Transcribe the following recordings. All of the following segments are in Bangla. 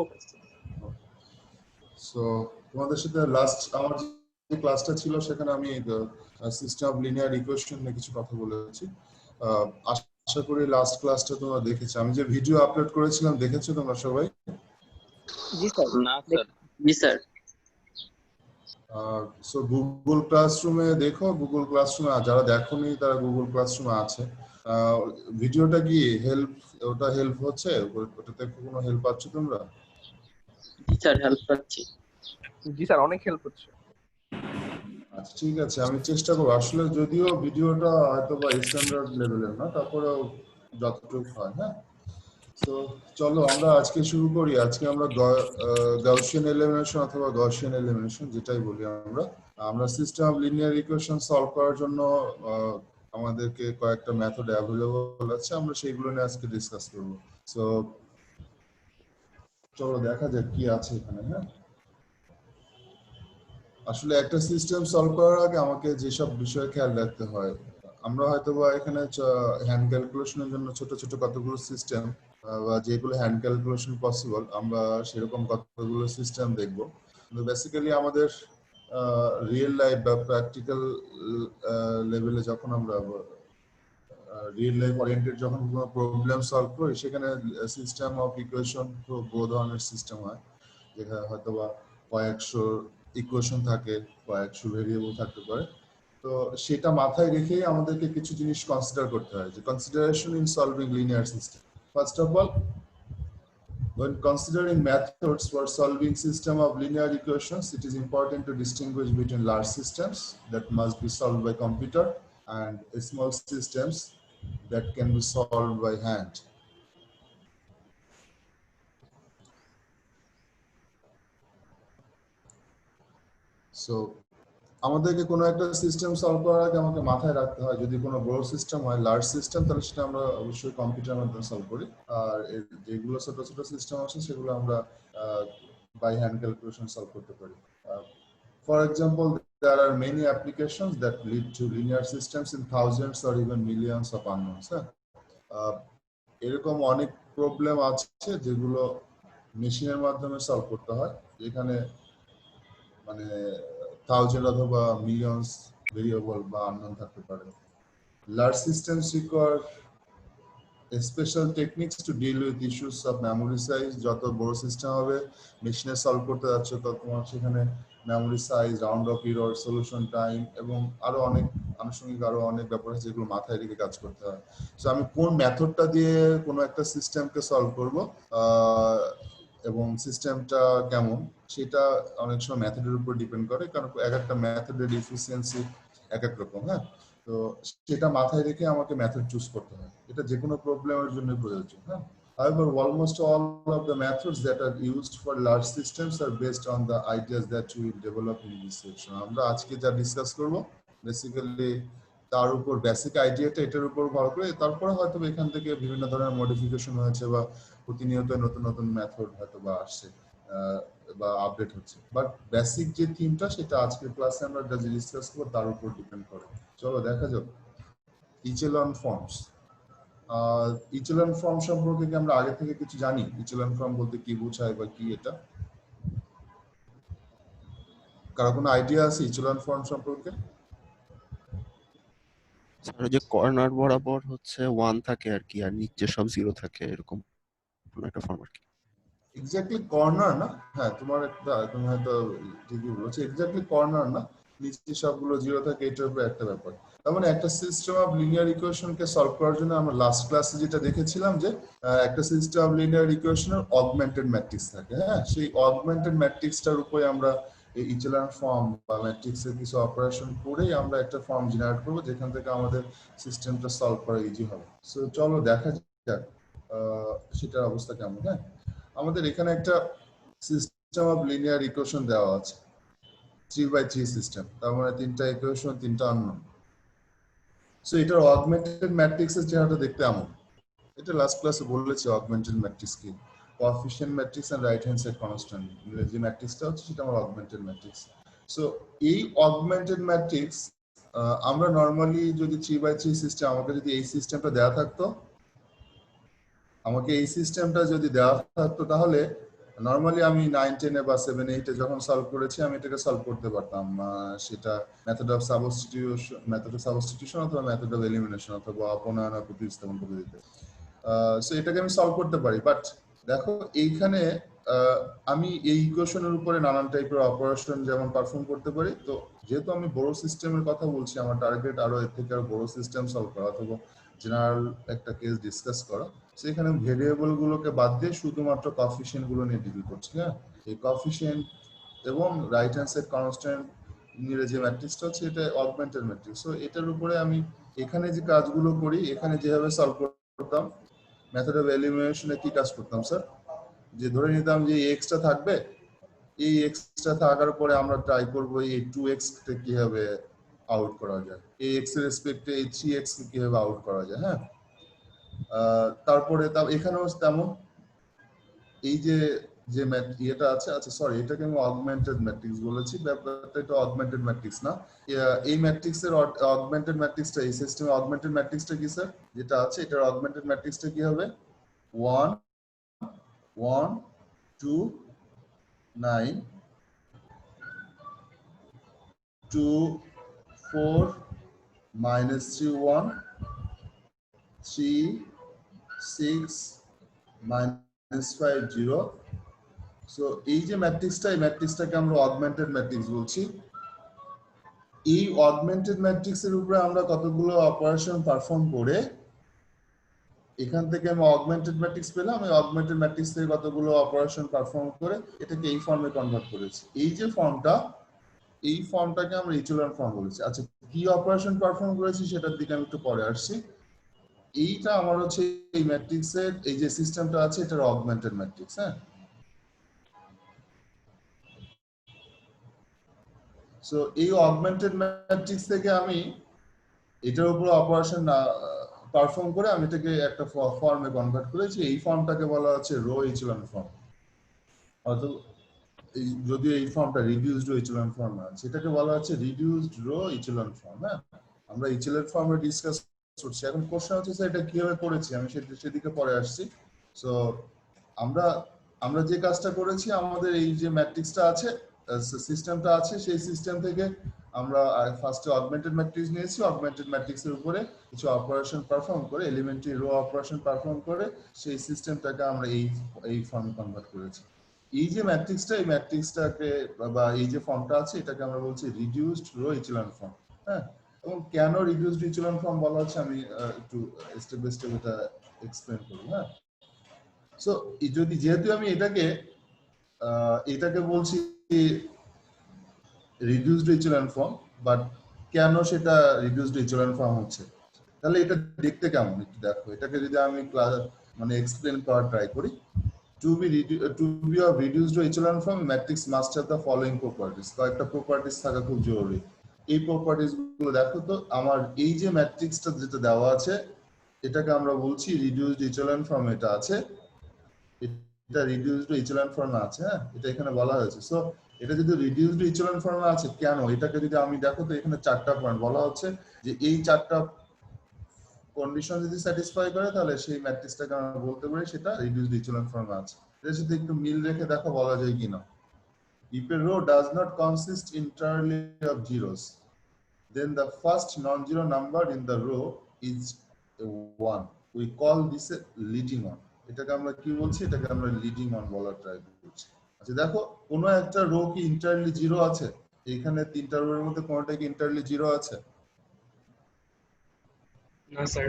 ওকে সো তোমাদের সাথে লাস্ট আমার যে ক্লাসটা ছিল সেখানে আমি সিস্টেম অফ লিনিয়ার ইকুয়েশন নিয়ে কিছু কথা বলেছি। আশা করি লাস্ট ক্লাসটা তোমরা দেখেছো। আমি যে ভিডিও আপলোড করেছিলাম দেখেছো তোমরা সবাই? জি স্যার। না স্যার। জি স্যার। সো গুগল ক্লাসরুমে দেখো, গুগল ক্লাসরুমে যারা দেখোনি তারা গুগল ক্লাসরুমে আছে। ভিডিওটা কি ওটা হেল্প হচ্ছে? ওটাতে কোনো হেল্প পাচ্ছ তোমরা? জি স্যার, হেল্প পাচ্ছি। জি স্যার, অনেক হেল্প হচ্ছে। আচ্ছা ঠিক আছে, আমি চেষ্টা করবো। আসলে যদিও ভিডিওটা হয়তো বা স্ট্যান্ডার্ড লেভেলের না, তারপরেও যতটুকু হয়। হ্যাঁ, তো চলো আমরা আজকে শুরু করি। আজকে আমরা গাউসিয়ান এলিমিনেশন অথবা গসিয়ান এলিমিনেশন যেটাই বলি আমরা system of linear equation solve করার জন্য আমাদেরকে কয়েকটা মেথড অ্যাভেলেবল আছে, আমরা সেইগুলো নিয়ে আজকে ডিসকাস করব। সো চলো দেখা যাক কি আছে এখানে। হ্যাঁ, আসলে একটা সিস্টেম সলভ করার আগে আমাকে যেসব বিষয়ে খেয়াল রাখতে হয়, আমরা হয়তো বা এখানে হ্যান্ড ক্যালকুলেশনের জন্য ছোট ছোট কতগুলো সিস্টেম বা যেগুলো হ্যান্ড ক্যালকুলেশন পসিবল আমরা সেরকম কতগুলো সিস্টেম দেখব। কিন্তু বেসিক্যালি আমাদের রিয়েল লাইফ বা প্র্যাকটিক্যাল লেভেলে যখন আমরা রিয়েল লাইফ ওরিয়েন্টেড যখন কোনো প্রবলেম সলভ করি, সেখানে সিস্টেম অফ ইকুয়েশন তো বহু ধরনের সিস্টেম হয়, যেখানে হয়তো বা কয়েকশো ইকুয়েশন থাকে, কয়েকশো ভেরিয়েবল থাকতে পারে। তো সেটা মাথায় রেখেই আমাদেরকে কিছু জিনিস কনসিডার করতে হয়, যে consideration in solving linear system. First of all, when considering methods for solving system of linear equations, it is important to distinguish between large systems that must be solved by computer and small systems that can be solved by hand. So আমাদেরকে কোনো একটা সিস্টেম সলভ করার আগে আমাকে মাথায় রাখতে হয়, যদি কোনো বড় সিস্টেম হয়, লার্জ সিস্টেম, তাহলে সেটা আমরা অবশ্যই কম্পিউটারের মাধ্যমে সলভ করি। আর যেগুলো ছোট ছোট সিস্টেম আছে সেগুলো আমরা বাই হ্যান্ড ক্যালকুলেশন সলভ করতে পারি। For example, there are many applications that lead to linear systems in thousands or even millions of unknowns. এরকম অনেক প্রবলেম আছে যেগুলো মেশিনের মাধ্যমে সলভ করতে হয়, যেখানে মানে থাউজেন্ড অথবা মিলিয়নস ভেরিয়েবল বা আননোন থাকতে পারে। Large systems require special techniques to deal with issues of memory size. যত বড় সিস্টেম হবে, মেশিনে সলভ করতে যাচ্ছে, তত তোমার সেখানে memory size, round of error, solution time এবং আরো অনেক আনুষঙ্গিক আরো অনেক ব্যাপার আছে যেগুলো মাথায় রেখে কাজ করতে হয়। সো আমি কোন মেথডটা দিয়ে কোনো একটা সিস্টেমকে সলভ করব এবং সিস্টেমটা কেমন, সেটা অনেক সময় মেথডের উপর ডিপেন্ড করে, কারণ এক একটা মেথডের এফিসিয়েন্সি এক এক রকম। হ্যাঁ, তো সেটা মাথায় রেখে আমাকে মেথড চুজ করতে হয়। এটা যে কোনো প্রবলেমের জন্য প্রযোজ্য। হ্যাঁ, however, almost all of the methods that are used for large systems are based on the ideas that we develop in this section. আমরা আজকে যা ডিসকাস করব বেসিক্যালি তার উপর বেসিক আইডিয়াটা এটার উপর ভর করে, তারপরে হয়তো এখান থেকে বিভিন্ন ধরনের মডিফিকেশন হয়েছে বা প্রতিনিয়ত নতুন নতুন মেথড হয়তো বা আসছে বা আপডেট হচ্ছে, বাট বেসিক যে থিমটা সেটা আজকের ক্লাসে আমরা যা ডিসকাস করব তার উপর ডিপেন্ড করে। চলো দেখা যাক ইচেলন ফর্মস। ইচেলন ফর্ম সম্পর্কে কি আমরা আগে থেকে কিছু জানি? ইচেলন ফর্ম বলতে কি বোঝায় বা কি এটা? কারো কোনো আইডিয়া আছে ইচেলন ফর্ম সম্পর্কে? স্যার, যে কর্নার বরাবর হচ্ছে 1 থাকে আর কি, আর নিচে সব 0 থাকে, এরকম একটা ফর্ম আর কি। এক্স্যাক্টলি কর্নার না? হ্যাঁ, তুমি হয়তো ঠিকই বলেছো, এক্স্যাক্টলি কর্নার না, নিচে সবগুলো 0 থাকে, এটার উপর একটা ব্যাপার। তার মানে একটা সিস্টেম অফ লিনিয়ার ইকুয়েশনকে সলভ করার জন্য আমরা লাস্ট ক্লাসে যেটা দেখেছিলাম যে একটা সিস্টেম অফ লিনিয়ার ইকুয়েশনের অগমেন্টেড ম্যাট্রিক্স থাকে। হ্যাঁ, সেই অগমেন্টেড ম্যাট্রিক্সটার উপরে আমরা এই ইচেলন ফর্ম বা ম্যাট্রিক্সের কিছু অপারেশন করেই আমরা একটা ফর্ম জেনারেট করবো, যেখান থেকে আমাদের সিস্টেমটা সলভ করা ইজি হবে। সো চলো দেখা যাক সেটার অবস্থা কেমন। হ্যাঁ, আমাদের এখানে একটা সিস্টেম অফ লিনিয়ার ইকুয়েশন দেওয়া আছে, 3x3 সিস্টেম, তার মানে 3টা ইকুয়েশন, 3টা আননোন। সো এটার অগমেন্টেড ম্যাট্রিক্সের চেহারাটা দেখতে এমন। এটা লাস্ট ক্লাসে বলেছি অগমেন্টেড ম্যাট্রিক্স কি, coefficient matrix and right hand side constant, যে ম্যাট্রিক্সটা হচ্ছে সেটা আমার অগমেন্টেড ম্যাট্রিক্স। সো এই অগমেন্টেড ম্যাট্রিক্স আমরা নরমালি যদি 3x3 সিস্টেম, আমাকে যদি এই সিস্টেমটা দেওয়া থাকতো, তাহলে নরমালি আমি 9 10 এ বা 7 8 এ যখন সলভ করেছি আমি এটাকে সলভ করতে পারতাম, সেটা মেথড অফ সাবস্টিটিউশন অথবা মেথড অফ এলিমিনেশন অথবা অপনয়ন ও প্রতিস্থাপন পদ্ধতিতে। সো এটাকে আমি সলভ করতে পারি, বাট দেখো এইখানে আমি এই ইকুয়েশনের উপরে নানান টাইপের অপারেশন যেমন পারফর্ম করতে পারি। তো যেহেতু আমি বড় সিস্টেমের কথা বলছি, আমার টার্গেট আরো এর থেকে আরো বড় সিস্টেম সলভ করা অথবা জেনারেল একটা কেস ডিসকাস করা। সেখানে ভেরিয়েবল গুলোকে বাদ দিয়ে শুধুমাত্র কোএফিসিয়েন্ট গুলো নিয়ে ডিল করছি। হ্যাঁ, এই কোএফিসিয়েন্ট এবং রাইট হ্যান্ড সাইড কনস্ট্যান্ট নিয়ে যে ম্যাট্রিক্সটা হচ্ছে এটা অগমেন্টেড ম্যাট্রিক্স। সো এটার উপরে আমি এখানে যে কাজগুলো করি, এখানে যেভাবে সলভ করতাম মেথড অফ এলিমিনেশনে কি কাজ করতাম স্যার, যে ধরে নিতাম যে এক্সটা থাকবে, এই এক্সটা থাকার পরে আমরা ট্রাই করব এই 2x কে কিভাবে আউট করা যায়, এই x এর রেসপেক্টে এই 3x কে কিভাবে আউট করা যায়। হ্যাঁ, তারপরে এখানেও তেমন এই যে যে এটা আছে, আচ্ছা সরি এটাকে আমি অগমেন্টেড ম্যাট্রিক্স বলেছি, ব্যাপারটা এটা অগমেন্টেড ম্যাট্রিক্স না। এই ম্যাট্রিক্সের অগমেন্টেড ম্যাট্রিক্সটা, এই সিস্টেমে অগমেন্টেড ম্যাট্রিক্সটা কি স্যার, যেটা আছে এটার অগমেন্টেড ম্যাট্রিক্সটা কি হবে, 1 1 2 9 2 4 -3 1 3 6 -5 0। সো এই যে ম্যাট্রিক্সটা, এই ম্যাট্রিক্সটাকে আমরা অগমেন্টেড ম্যাট্রিক্স বলছি। এই অগমেন্টেড ম্যাট্রিক্সের উপরে আমরা কতগুলো অপারেশন পারফর্ম করে এখান থেকে আমি অগমেন্টেড ম্যাট্রিক্স পেলাম, এই অগমেন্টেড ম্যাট্রিক্স থেকে কতগুলো অপারেশন পারফর্ম করে এটাকে এই ফর্মে কনভার্ট করেছি। এই যে ফর্মটা, এই ফর্মটাকে আমরা ইচেলন ফর্ম বলেছি। আচ্ছা কি অপারেশন পারফর্ম করেছি সেটার দিকে আমি একটু পরে আসছি। এইটা আমার হচ্ছে এই ম্যাট্রিক্সের এই যে সিস্টেমটা আছে এটার অগমেন্টেড ম্যাট্রিক্স। হ্যাঁ, সো এই অগমেন্টেড ম্যাট্রিক্স থেকে আমি এটার উপর অপারেশন পারফর্ম করে আমি এটাকে একটা ফর্মে কনভার্ট করেছি। এই ফর্মটাকে বলা হচ্ছে রো ইচেলন ফর্ম, অথবা যদিও এই ফর্মটা রিডিউসড রো ইচেলন ফর্ম আছে, এটাকে বলা হচ্ছে রিডিউসড রো ইচেলন ফর্ম। হ্যাঁ, আমরা ইচেলন ফর্মে ডিসকাস করছি। এখন কোশ্চেন হচ্ছে স্যার এটা কিভাবে করেছি, আমি সেদিকে পরে আসছি। সো আমরা যে কাজটা করেছি, আমাদের এই যে ম্যাট্রিক্সটা আছে, সিস্টেমটা আছে, সেই সিস্টেম থেকে আমরা ফার্স্টে অগমেন্টেড ম্যাট্রিক্স নিয়েছি, অগমেন্টেড ম্যাট্রিক্সের উপরে কিছু অপারেশন পারফর্ম করে, এলিমেন্টারি রো অপারেশন পারফর্ম করে সেই সিস্টেমটাকে আমরা এই ফর্মে কনভার্ট করেছি। এই যে ম্যাট্রিক্সটা, এই ম্যাট্রিক্সটাকে বা এই যে ফর্মটা আছে এটাকে আমরা বলছি রিডিউসড রো ইচেলন ফর্ম। হ্যাঁ, এবং কেন রিডিউসড ইচেলন ফর্ম বলা হচ্ছে আমি একটু স্টেপ বাই স্টেপ এটা এক্সপ্লেইন করব। হ্যাঁ, সো যেহেতু আমি এটাকে বলছি রিডিউসড ইচেলন ফর্ম, বাট কেন সেটা রিডিউসড ইচেলন ফর্ম হচ্ছে, তাহলে এটা দেখতে কেমন একটু দেখো। এটাকে যদি আমি মানে এক্সপ্লেইন করার ট্রাই করি, to be of reduced echelon form, matrix must have the following properties. কয়েকটা প্রপার্টিজ থাকা খুব জরুরি। এই প্রপার্টিজ গুলো দেখো তো, আমার এই যে ম্যাট্রিক্সটা যেটা দেওয়া আছে এটাকে আমরা বলছি রিডিউসড ইচেলন ফর্ম। এটা আছে, এটা রিডিউসড ইচেলন ফর্মে আছে। হ্যাঁ, এটা এখানে বলা হয়েছে। সো এটা যদি রিডিউসড ইচেলন ফর্মে আছে কেন, এটাকে যদি আমি দেখো তো এখানে 4টা পয়েন্ট বলা হচ্ছে যে এই 4টা কন্ডিশন যদি স্যাটিসফাই করে তাহলে সেই ম্যাট্রিক্সটাকে আমরা বলতে পারি সেটা রিডিউসড ইচেলন ফর্মে আছে। এর সাথে একটু মিল রেখে দেখো বলা যায় কিনা। If a row does not consist entirely of zeros, then the first non-zero number in the row is a 1. We call this a leading on. এটাকে আমরা কি বলছি, এটাকে আমরা লিডিং অন বলার ট্রাই করছি। আচ্ছা দেখো, কোনো একটা রো কি ইন্টারলি জিরো আছে? এখানে 3টা রো এর মধ্যে কোনোটা কি ইন্টারলি জিরো আছে? না স্যার।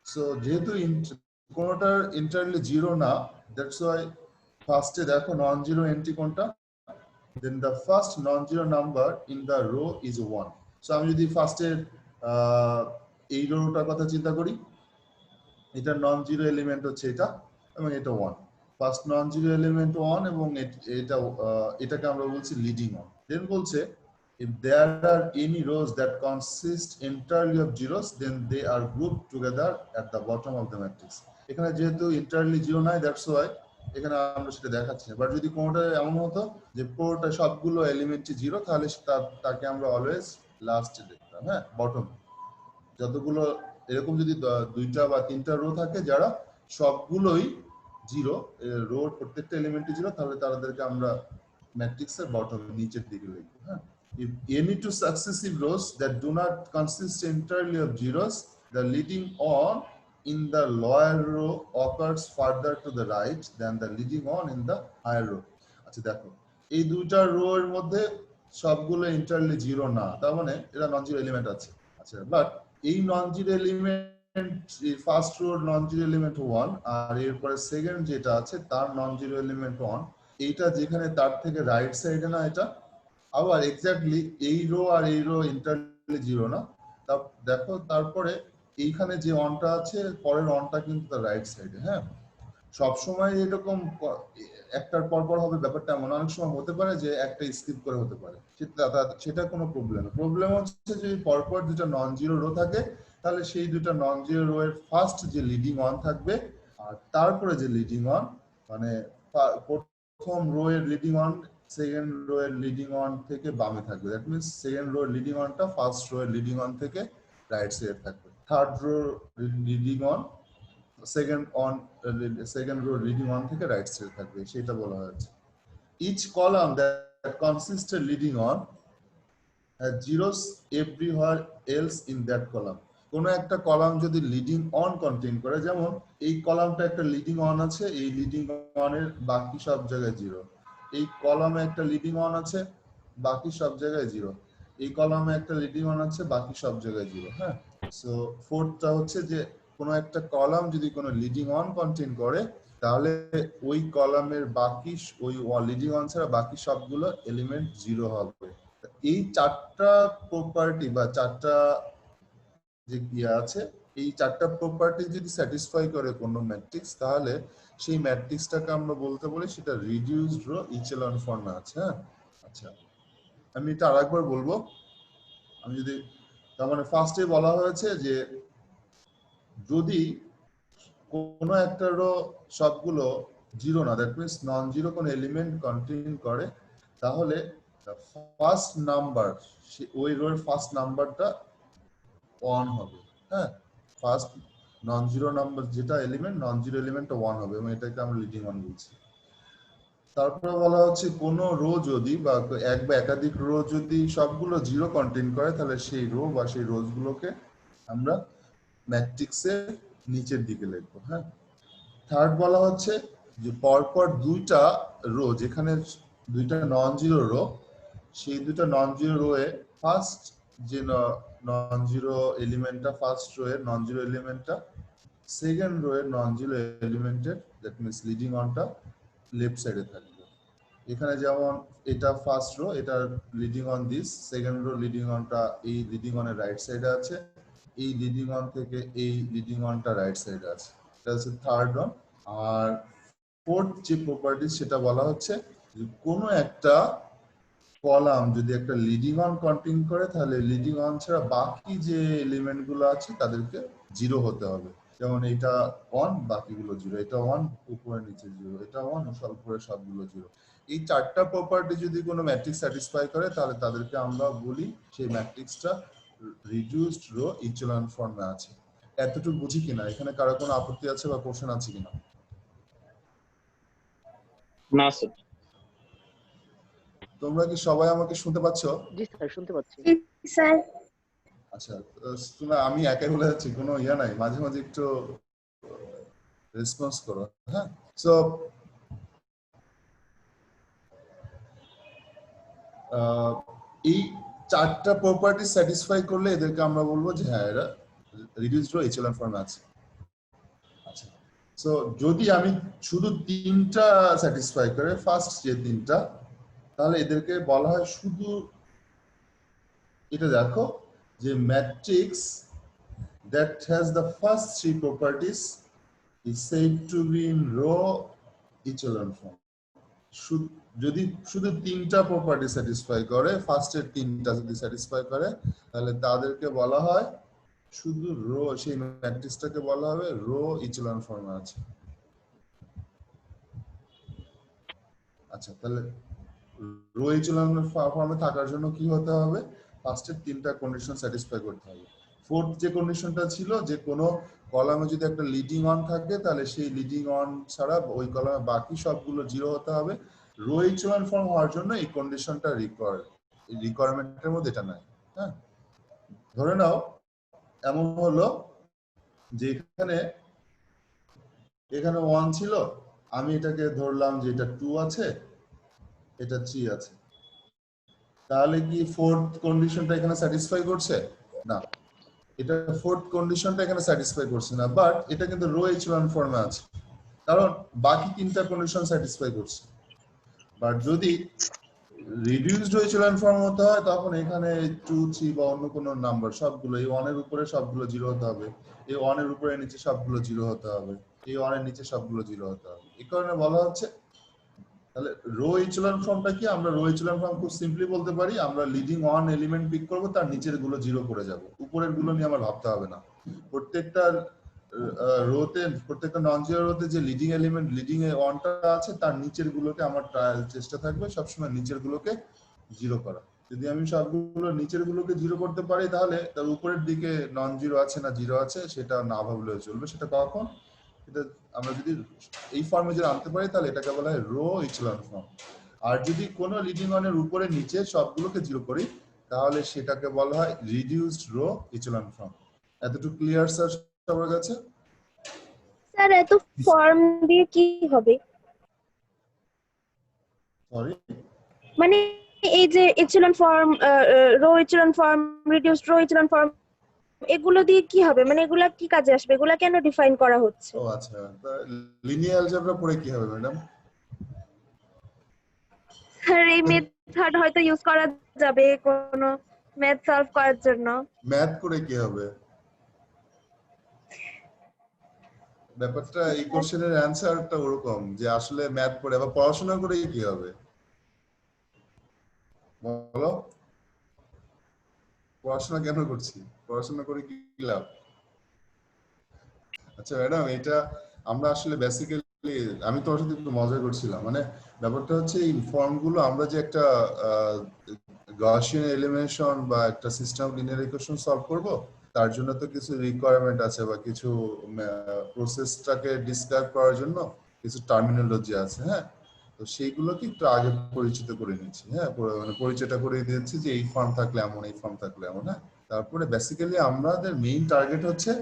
সো যেহেতু কোনোটার ইন্টারলি জিরো না, দ্যাটস ওয়াই ফার্স্টে দেখো নন জিরো এন্ট্রি কোনটা, then the first non zero number in the row is 1। So আমি যদি ফার্স্টে এই রোটার কথা চিন্তা করি, এটা নন জিরো এলিমেন্ট হচ্ছে এটা, এবং এটা 1। ফার্স্ট নন জিরো এলিমেন্ট 1 এবং এটাকে আমরা বলছি লিডিং অন। দেন বলছে if there are any rows that consist entirely of zeros, then they are grouped together at the bottom of the matrix. এখানে যেহেতু entirely zero নাই, that's why এখানে আমরা সেটা দেখাচ্ছি না। বাট যদি কোনোটা এমন হতো যে পুরোটা সবগুলো এলিমেন্টই জিরো, তাহলে তাকে আমরা অলওয়েজ লাস্টে দেখতাম। হ্যাঁ, বটম। যতগুলো এরকম যদি 2টা বা 3টা রো থাকে যারা সবগুলোই জিরো, রোর প্রত্যেকটা এলিমেন্টই জিরো, তাহলে তাদেরকে আমরা ম্যাট্রিক্সের বটমে নিচের দিকে লিখবো। হ্যাঁ, if any two successive rows that do not consist entirely of zeros, the leading on in the lower row occurs further to the right than the leading on in the higher row. আচ্ছা দেখো, এই দুইটা রো এর মধ্যে সবগুলো এন্টারলি জিরো না, তার মানে এরা নন জিরো এলিমেন্ট আছে। আচ্ছা, বাট এই নন জিরো এলিমেন্ট, ফার্স্ট রোর নন জিরো এলিমেন্ট 1 আর এরপরে সেকেন্ড যেটা আছে তার নন জিরো এলিমেন্ট 1, এইটা যেখানে তার থেকে রাইট সাইডে না, এটা আবার এক্স্যাক্টলি এই রো আর এই রো ইন্টারলি জিরো না। দেখো তারপরে এইখানে যে অনটা আছে পরের অনটা কিন্তু তার রাইট সাইডে। হ্যাঁ, সবসময় এরকম একটার পর পর হবে ব্যাপারটা এমন, অনেক সময় হতে পারে যে একটা স্কিপ করে হতে পারে, সেটা কোনো প্রবলেম না। প্রবলেম হচ্ছে যে পরপর দুটা নন জিরো রো থাকে, তাহলে সেই দুটা নন জিরো রো এর ফার্স্ট যে লিডিং অন থাকবে আর তারপরে যে লিডিং অন, মানে প্রথম রো এর লিডিং অন সেকেন্ড রো এর লিডিং অন থেকে বামে থাকবে। দ্যাট মিন্স সেকেন্ড রো এর লিডিং অনটা ফার্স্ট রো এর লিডিং অন থেকে রাইট সাইডে থাকবে। Third rho leading on second row leading on থেকে রাইট সাইডে থাকবে, সেটা বলা হয়েছে। Each column that consists of leading on has zeros everywhere else in that column. কোন একটা কলাম যদি লিডিং অন কন্টেইন করে, যেমন এই কলামটা একটা লিডিং অন আছে, এই লিডিং অনের বাকি সব জায়গায় জিরো। এই কলামে একটা লিডিং অন আছে, বাকি সব জায়গায় জিরো। এই কলামে একটা লিডিং অন আছে, বাকি সব জায়গায় জিরো। হ্যাঁ, সো ফোর্থটা হচ্ছে যে কোনো একটা কলাম যদি কোনো লিডিং অন কন্টেইন করে, তাহলে ওই কলামের বাকি ওই লিডিং অন ছাড়া বাকি সবগুলো এলিমেন্ট জিরো হবে। এই চারটা প্রপার্টি বা চারটা যে ইয়ে আছে, এই চারটা প্রপার্টি যদি স্যাটিসফাই করে কোনো ম্যাট্রিক্স, তাহলে সেই ম্যাট্রিক্সটাকে আমরা বলতে বলি সেটা রিডিউসড রো ইচেলন ফর্মে আছে। হ্যাঁ, আচ্ছা আমি এটা আরেকবার বলবো। আমি যদি, তার মানে ফার্স্টে বলা হয়েছে যে যদি কোনো একটা রো সবগুলো জিরো না, দ্যাট মিন্স নন জিরো কোনো এলিমেন্ট কন্টেইন করে, তাহলে ফার্স্ট নাম্বার ওই রোর ফার্স্ট নাম্বারটা ওয়ান হবে। হ্যাঁ, ফার্স্ট নন জিরো নাম্বার যেটা এলিমেন্ট, নন জিরো এলিমেন্টটা ওয়ান হবে, এবং এটাকে আমরা লিডিং অন বলছি। তারপরে বলা হচ্ছে কোনো রো যদি বা এক বা একাধিক রো যদি সবগুলো জিরো কন্টেইন করে, তাহলে সেই রো বা সেই রোজ গুলোকে আমরা ম্যাট্রিক্সের নিচের দিকে লিখবো। হ্যাঁ, থার্ড বলা হচ্ছে যে পরপর দুইটা রো, যেখানে দুইটা নন জিরো রো, সেই দুইটা নন জিরো রো এ ফার্স্ট যে নন জিরো এলিমেন্টটা, ফার্স্ট রো এর নন জিরো এলিমেন্টটা সেকেন্ড রো এর নন জিরো এলিমেন্টের দ্যাট মিন্স লিডিং অনটা লেফট সাইডে থাকবে। এখানে যেমন এটা ফার্স্ট রো, এটা leading one this, second row leading অনটা এই লিডিং অনের রাইট সাইডে আছে, এই লিডিং অন থেকে এই লিডিং অনটা রাইট সাইডে আছে, এটা হচ্ছে থার্ড ওয়ান। আর ফোর্থ যে প্রপার্টি সেটা বলা হচ্ছে যে কোনো একটা কলাম যদি একটা লিডিং অন কন্টেইন করে, তাহলে লিডিং অন ছাড়া বাকি যে এলিমেন্ট গুলো আছে তাদেরকে জিরো হতে হবে। যেমন এটা ওয়ান, বাকিগুলো জিরো, এটা ওয়ান, উপরে নিচে জিরো, এটা ওয়ান, উপরে সবগুলো জিরো। এই চারটা প্রপার্টি যদি কোনো ম্যাট্রিক্স স্যাটিসফাই করে, তাহলে তাদেরকে আমরা বলি সেই ম্যাট্রিক্সটা রিডিউসড রো ইচেলন ফর্মে আছে। এতটুকু বুঝি কিনা? এখানে কারো কোনো আপত্তি আছে বা কোশ্চেন আছে কিনা? না স্যার। তোমরা কি সবাই আমাকে শুনতে পাচ্ছ? জি স্যার, শুনতে পাচ্ছি স্যার। আচ্ছা, তোমরা, আমি একাই বলে যাচ্ছি, কোনো ইয়া নাই, মাঝে মাঝে একটু রেসপন্স করো। হ্যাঁ, সো এই চারটা প্রপার্টি স্যাটিসফাই করলে এদেরকে আমরা বলবো যে হ্যাঁ এরা রিডিউসড রো ইচেলন ফর্মে আছে। আচ্ছা, সো যদি আমি শুধু তিনটা স্যাটিসফাই করে, ফার্স্ট যে তিনটা, তাহলে এদেরকে বলা হয় শুধু, এটা দেখো যে matrix that has the first three properties is said to be in row echelon form. যদি শুধু তিনটা প্রপার্টি স্যাটিসফাই করে, ফার্স্টের তিনটা যদি স্যাটিসফাই করে, তাহলে তাদেরকে বলা হয় শুধু রো, সেই ম্যাট্রিক্সটাকে বলা হবে রো ইচেলন ফর্মে আছে। আচ্ছা, তাহলে রো ইচেলন ফর্মে থাকার জন্য কি হতে হবে? ফার্স্টের তিনটা কন্ডিশন স্যাটিসফাই করতে হবে। ফোর্থ যে কন্ডিশনটা ছিল যে কোনো কলামে যদি একটা লিডিং অন থাকে তাহলে সেই লিডিং অন ছাড়া ওই কলামে বাকি সবগুলো জিরো হতে হবে। রো ইচেলন ফর্ম হওয়ার জন্য এই কন্ডিশনটা রিকোয়ারমেন্টের মধ্যে এটা নাই। হ্যাঁ, ধরে নাও এমন হলো যে এখানে 1 ছিল, আমি এটাকে ধরলাম যে এটা 2 আছে, এটা 3 আছে, তাহলে কি ফোর্থ কন্ডিশনটা এখানে স্যাটিসফাই করছে? না, এটা ফোর্থ কন্ডিশনটা এখানে স্যাটিসফাই করছে না, বাট এটা কিন্তু রো ইচেলন ফর্মে আছে কারণ বাকি তিনটা কন্ডিশন স্যাটিসফাই করছে। বাট যদি রিডিউসড ইচেলন ফর্ম হতে হয় তখন এখানে 2 3 বা অন্য কোনো নাম্বার সবগুলো এই 1 এর উপরে সবগুলো জিরো হতে হবে, এই 1 এর উপরে নিচে সবগুলো জিরো হতে হবে, এই 1 এর নিচে সবগুলো জিরো হতে হবে। এই কারণে বলা হচ্ছে তাহলে রো ইচেলন ফর্মটা কি? আমরা রো ইচেলন ফর্ম খুব সিম্পলি বলতে পারি আমরা লিডিং অন এলিমেন্ট পিক করব, তার নিচের গুলো জিরো করে যাব, উপরের গুলো নিয়ে আমার ভাবতে হবে না। প্রত্যেকটা রোতে, প্রত্যেকটা নন জিরো রোতে যে লিডিং এলিমেন্ট লিডিং এ অনটা আছে তার নিচের গুলোকে আমার চেষ্টা থাকবে সবসময় নিচের গুলোকে জিরো করা। যদি আমি সবগুলো নিচের গুলোকে জিরো করতে পারি তাহলে তার উপরের দিকে নন জিরো আছে না জিরো আছে সেটা না ভাবলেও চলবে। সেটা কখন? এটা আমরা যদি এই ফর্মে যদি আনতে পারি তাহলে এটাকে বলা হয় রো ইচেলন ফর্ম। আর যদি কোনো লিডিং অনের উপরে নিচে সবগুলোকে জিরো করি তাহলে সেটাকে বলা হয় রিডিউসড রো ইচেলন ফর্ম। এতটুকু ক্লিয়ার স্যার সবার কাছে? স্যার এত ফর্ম দিয়ে কি হবে? সরি, মানে এই যে echelon form, row echelon form, reduced row echelon form, এগুলো দিয়ে কি হবে? মানে এগুলা কি কাজে আসবে? এগুলা কেন ডিফাইন করা হচ্ছে? ও আচ্ছা, লিনিয়ার অ্যালজেব্রা পড়ে কি হবে ম্যাডাম? স্যার এই মেথড হয়তো ইউজ করা যাবে কোনো ম্যাথ সলভ করার জন্য। ম্যাথ করে কি হবে? ব্যাপারটা এই কোশ্চেনের অ্যানসারটা ওরকম যে আসলে ম্যাথ পড়ে বা পড়াশোনা করে কি হবে বলো? পড়াশোনা কেন করছি? পড়াশোনা করে কি লাভ? আচ্ছা ম্যাডাম, এটা আমরা আসলে বেসিক্যালি আমি তোমার সাথে একটু মজা করছিলাম। মানে ব্যাপারটা হচ্ছে এই ফর্মগুলো আমরা যে একটা গাউসিয়ান এলিমিনেশন বা একটা system of linear equation solve করব, তার জন্য তো কিছু রিকোয়ারমেন্ট আছে বা কিছু প্রসেসটাকে ডিসক্রাইব করার জন্য কিছু টার্মিনোলজি আছে। হ্যাঁ, তো সেইগুলোকে একটু আগে পরিচিত করে নিচ্ছি। হ্যাঁ, মানে পরিচয়টা করে দিচ্ছি যে এই ফর্ম থাকলে এমন, এই ফর্ম থাকলে এমন। হ্যাঁ, তারপরে বেসিক্যালি আমাদের মেইন টার্গেট হচ্ছে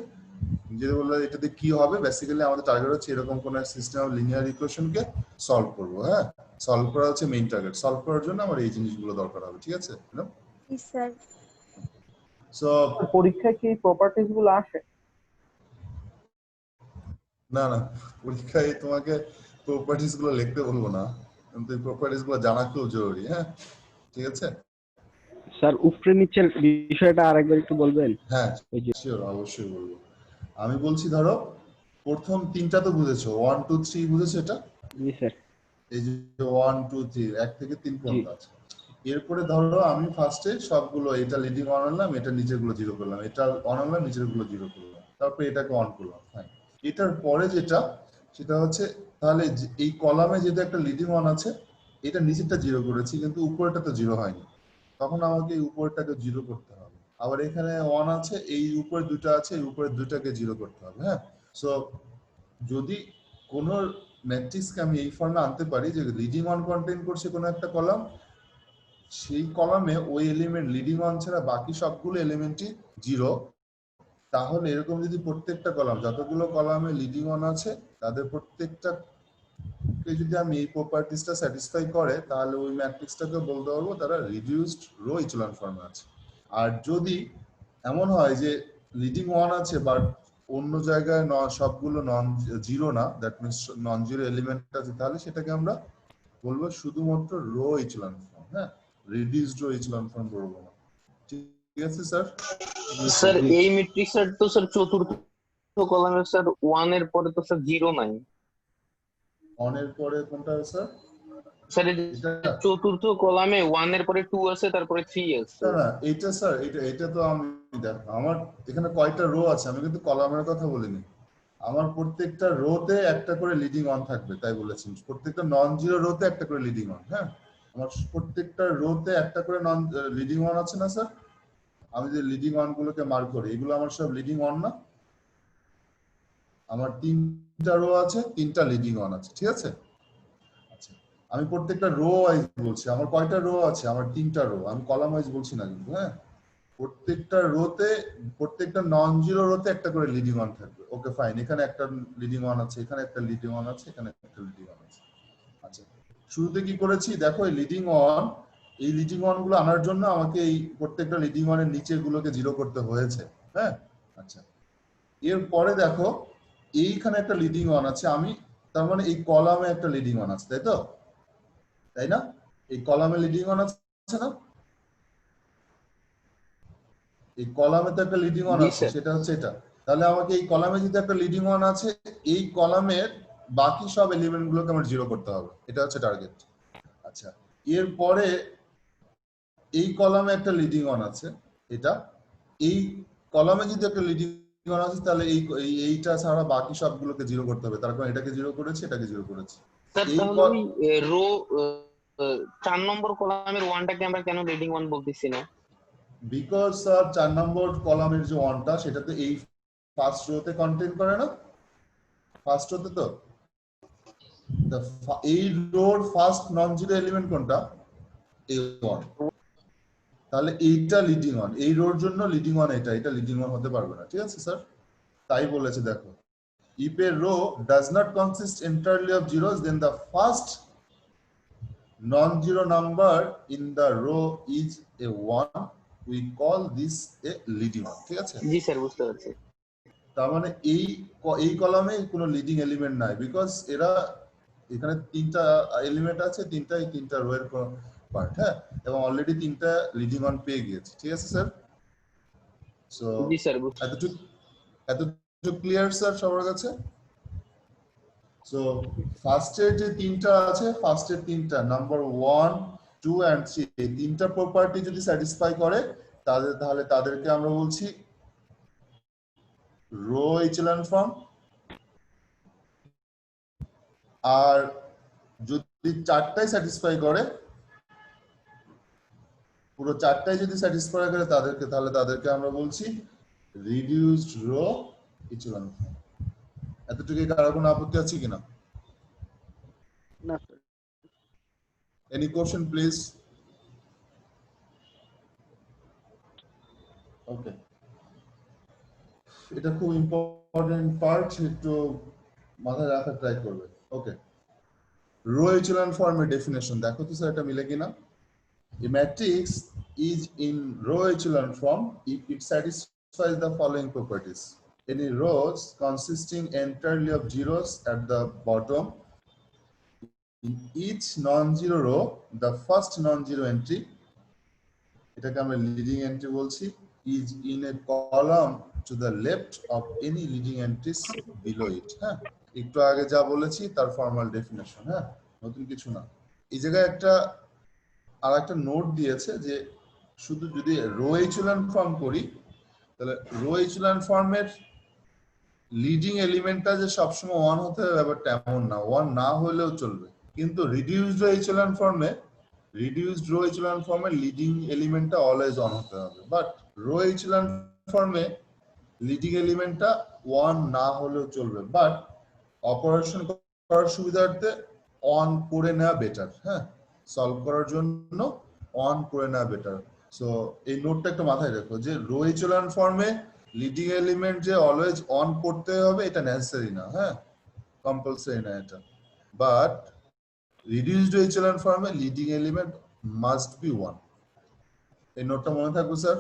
যে বললো এটাতে কি হবে, বেসিক্যালি আমাদের টার্গেট হচ্ছে এরকম কোন সিস্টেম অফ লিনিয়ার ইকুয়েশনকে সলভ করব। হ্যাঁ, সলভ করা হচ্ছে মেইন টার্গেট। সলভ করার জন্য আমার এই জিনিসগুলো দরকার হবে। ঠিক আছে ম্যাডাম? জি স্যার। সো পরীক্ষায় কি প্রপার্টিজ গুলো আসে? না না, পরীক্ষায় তোমাকে প্রপার্টিজ গুলো লিখতে বলবো না, কিন্তু এই প্রপার্টিজ গুলো জানা খুব জরুরি। হ্যাঁ, ঠিক আছে স্যার উপরে নিচের বিষয়টা আরেকবার একটু বলবেন? হ্যাঁ শিওর, অবশ্যই বলবো। আমি বলছি ধরো প্রথম তিনটা তো বুঝেছো, 1 2 3 বুঝেছো? এটা জি স্যার। এই যে 1 2 3 1 থেকে 3 পর্যন্ত আছে। এরপরে ধরো আমি ফার্স্টে সবগুলো এটা লিডিং অন আনলাম, এটা নিচের গুলো জিরো করলাম, এটা অন আনলাম, নিচের গুলো জিরো করলাম, তারপরে এটাকে অন করলাম। ফাইন। এটার পরে যেটা সেটা হচ্ছে তাহলে এই কলামে যেটা একটা লিডিং অন আছে এটা নিচেরটা জিরো করেছি কিন্তু উপরেরটা তো জিরো হয়নি, তখন আমাকে এই উপরেরটাকে জিরো করতে হবে। আবার এখানে অন আছে, এই উপরে দুটো আছে, এই উপরের দুটাকে জিরো করতে হবে। হ্যাঁ, সো যদি কোন ম্যাট্রিক্সকে আমি এই ফর্মে আনতে পারি যে লিডিং অন কন্টেইন করছে কোনো একটা কলাম, সেই কলামে ওই এলিমেন্ট লিডিং অন ছাড়া বাকি সবগুলো এলিমেন্টই জিরো, তাহলে এরকম যদি প্রত্যেকটা কলাম, যতগুলো কলামে লিডিং অন আছে তাদের প্রত্যেকটা যদি আমি এই প্রপার্টিসটা স্যাটিসফাই করে তাহলে ওই ম্যাট্রিক্সটাকে বলতে পারবো তারা রিডিউসড রো ইচেলন ফর্মে আছে। আর যদি এমন হয় যে লিডিং ওয়ান আছে বাট অন্য জায়গায় সবগুলো নন জিরো না, that means non zero element আছে, তাহলে সেটাকে আমরা বলবো শুধুমাত্র রো ইচেলন ফর্ম। হ্যাঁ, রিডিউসড রো ইচেলন ফর্ম বলবো না। ঠিক আছে স্যার? স্যার এই ম্যাট্রিক্সের তো স্যার চতুর্থ কলামে স্যার 1 এর পরে তো স্যার 0 নাই। অন এর পরে কোনটা স্যার? স্যার চতুর্থ কলামে 1 এর পরে 2 আছে, তারপরে 3 আছে। না না, এটা স্যার এটা তো আমি দেখো আমার এখানে কয়টা রো আছে, আমি কিন্তু কলামের কথা বলিনি। আমার প্রত্যেকটা রোতে একটা করে লিডিং অন থাকবে তাই বলেছি, প্রত্যেকটা নন জিরো রোতে একটা করে লিডিং অন। হ্যাঁ, আমার প্রত্যেকটা রোতে একটা করে নন লিডিং অন আছে না স্যার? আমি যে লিডিং ওয়ান গুলোকে মার্ক করি, এগুলো আমার সব লিডিং ওয়ান না? আমার 3টা রো আছে, 3টা লিডিং ওয়ান আছে, ঠিক আছে? আচ্ছা, আমি প্রত্যেকটা রো ওয়াইজ বলছি। আমার কয়টা রো আছে? আমার 3টা রো। আমি কলাম ওয়াইজ বলছি না কিন্তু, হ্যাঁ? প্রত্যেকটা রোতে, প্রত্যেকটা নন জিরো রোতে একটা করে লিডিং ওয়ান থাকবে। ওকে ফাইন, এখানে একটা লিডিং ওয়ান আছে, এখানে একটা লিডিং ওয়ান আছে, এখানে একটা লিডিং ওয়ান আছে। আচ্ছা, শুরুতে কি করেছি দেখো, এই লিডিং ওয়ান, এই লিডিং ওয়ান গুলো আনার জন্য আমাকে এই প্রত্যেকটা লিডিং ওয়ানের নিচে গুলোকে জিরো করতে হয়েছে, হ্যাঁ? আচ্ছা, এরপরে দেখো এইখানে একটা লিডিং ওয়ান আছে, আমি তার মানে এই কলামে একটা লিডিং ওয়ান আছে, তাই তো? তাই না? এই কলামে লিডিং ওয়ান আছে না? এই কলামে তো একটা লিডিং ওয়ান জি, আছে, স্যার। সেটা হচ্ছে এটা। তাহলে আমাকে এই কলামে যদি একটা লিডিং ওয়ান আছে, এই কলামের বাকি সব এলিমেন্ট গুলোকে আমার জিরো করতে হবে, এটা হচ্ছে টার্গেট। আচ্ছা, এরপরে এই কলামে একটা লিডিং ওয়ান আছে, এটা। এই কলামে যদি একটা লিডিং ওয়ান আছে, তাহলে এইটা ছাড়া বাকি সবগুলোকে জিরো করতে হবে। তার কারণ এটাকে জিরো করেছি, এটাকে জিরো করেছি। স্যার এই তাহলে ওই রো 4 নম্বর কলামের ওয়ানটাকে আমরা কেন লিডিং ওয়ান বলতেছি না? বিকজ স্যার 4 নম্বর কলামের যে ওয়ানটা, সেটাতে এই ফার্স্ট রোতে কন্টেইন করে না? ফার্স্ট রোতে তো এই রোর ফার্স্ট নন জিরো এলিমেন্ট কোনটা? এই ওয়ান। তাহলে এইটা লিডিং ওয়ান, এই রোর জন্য লিডিং ওয়ান এটা, এটা লিডিং ওয়ান হতে পারবে না, ঠিক আছে স্যার? তাই বলেছে দেখো, if a row does not consist entirely of zeros, then the first non-zero number in the row is a 1. We call this a leading one, ঠিক আছে? জি স্যার, বুঝতে পারছি। তার মানে এই কলামে কোনো লিডিং এলিমেন্ট নাই, বিকজ এরা এখানে 3টা এলিমেন্ট আছে, এই 3টা রো এর পার্ট, হ্যাঁ? এবং অলরেডি 3টা লিডিং ওয়ান পেয়ে গিয়েছে, ঠিক আছে স্যার? সো জি স্যার, এতটুকু ক্লিয়ার স্যার সবার কাছে? সো ফার্স্টের যে 3টা আছে, ফার্স্টের 3টা নাম্বার 1, 2 এন্ড 3, এই 3টা প্রপার্টি যদি স্যাটিসফাই করে, তাহলে তাদেরকে আমরা বলছি রো এচেলন ফর্ম। আর যদি 4টাই স্যাটিসফাই করে, পুরো 4টাই যদি স্যাটিসফাই করে তাহলে তাদেরকে আমরা বলছি রিডিউসড রো এচেলন ফর্ম। এতটুকু কারো কোনো আপত্তি আছে কিনা? না sir. Any question, please? Okay. এটা খুব ইম্পর্টেন্ট পার্ট, একটু মাথায় রাখার ট্রাই করবে। ওকে, রো এচেলন ফর্মের ডেফিনেশন দেখো তো স্যার, এটা মিলে কিনা? A matrix is in row echelon form if it satisfies the following properties. Any rows consisting entirely of zeros at the bottom. In each non-zero row, the first non-zero entry, এটাকে আমরা leading entry বলছি, is in a column to the left of any leading entries below it, হ্যাঁ? একটু আগে যা বলেছি তার ফর্মাল ডেফিনেশন, হ্যাঁ? নতুন কিছু না। এই জায়গায় একটা নোট দিয়েছে যে শুধু যদি রো এচেলন ফর্ম করি, তাহলে রো এচেলন ফর্মের লিডিং এলিমেন্টটা যে সবসময় 1 হতে হবে ব্যাপারটা এমন না, 1 না হলেও চলবে। কিন্তু রিডিউসড রো এচেলন ফর্মে লিডিং এলিমেন্টটা অলওয়েজ 1 হতে হবে। বাট রো এচেলন ফর্মে লিডিং এলিমেন্টটা 1 না হলেও চলবে, বাট অপারেশন করার সুবিধার্থে অন করে নেওয়া বেটার, হ্যাঁ? সলভ করার জন্য অন করে নেওয়া বেটার। সো এই নোটটা একটু মাথায় রাখো যে রো এচেলন ফর্মে লিডিং এলিমেন্ট যে অলওয়েজ অন করতে হবে এটা নেসেসারি না, হ্যাঁ? কম্পালসারি না এটা। বাট রিডিউসড এচেলন ফর্মে লিডিং এলিমেন্ট মাস্ট বি 1। এই নোটটা মনে থাকবে sir?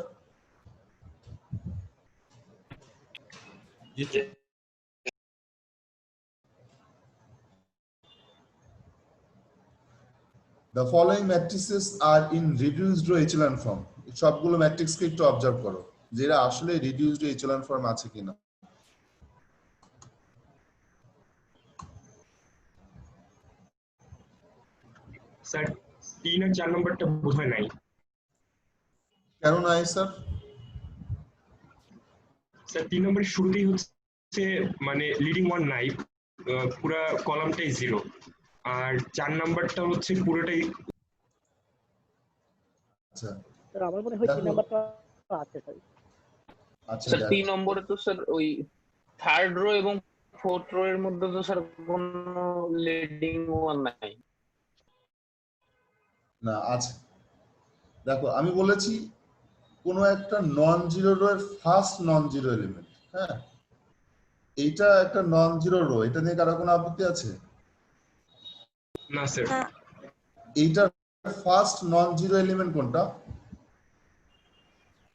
The following matrices are in reduced row echelon form. সবগুলো ম্যাট্রিক্সকে একটু অবজার্ভ করো যে এরা আসলে রিডিউসড echelon form আছে কিনা। স্যার 3 আর 4 নম্বরটা বোধহয় নাই। কেন নাই স্যার? স্যার 3 নম্বরের শুরুতেই হচ্ছে মানে লিডিং ওয়ান নাই, পুরো কলামটাই 0। আর 4 নম্বরটা হচ্ছে পুরোটাই। আচ্ছা, স্যার আমার মনে হয় 3 নাম্বারটা আছে স্যার। আচ্ছা স্যার দেখ 3 নম্বরে তো স্যার ওই থার্ড রো এবং ফোর্থ রো এর মধ্যে তো স্যার কোনো লিডিং ওয়ান নাই। না আছে, দেখো আমি বলেছি কোনো একটা নন জিরো রো এর ফার্স্ট নন জিরো এলিমেন্ট, হ্যাঁ এইটা একটা নন জিরো রো, এটা নিয়ে কারো কোনো আপত্তি আছে? না স্যার। না, এইটার ফার্স্ট নন জিরো এলিমেন্ট কোনটা?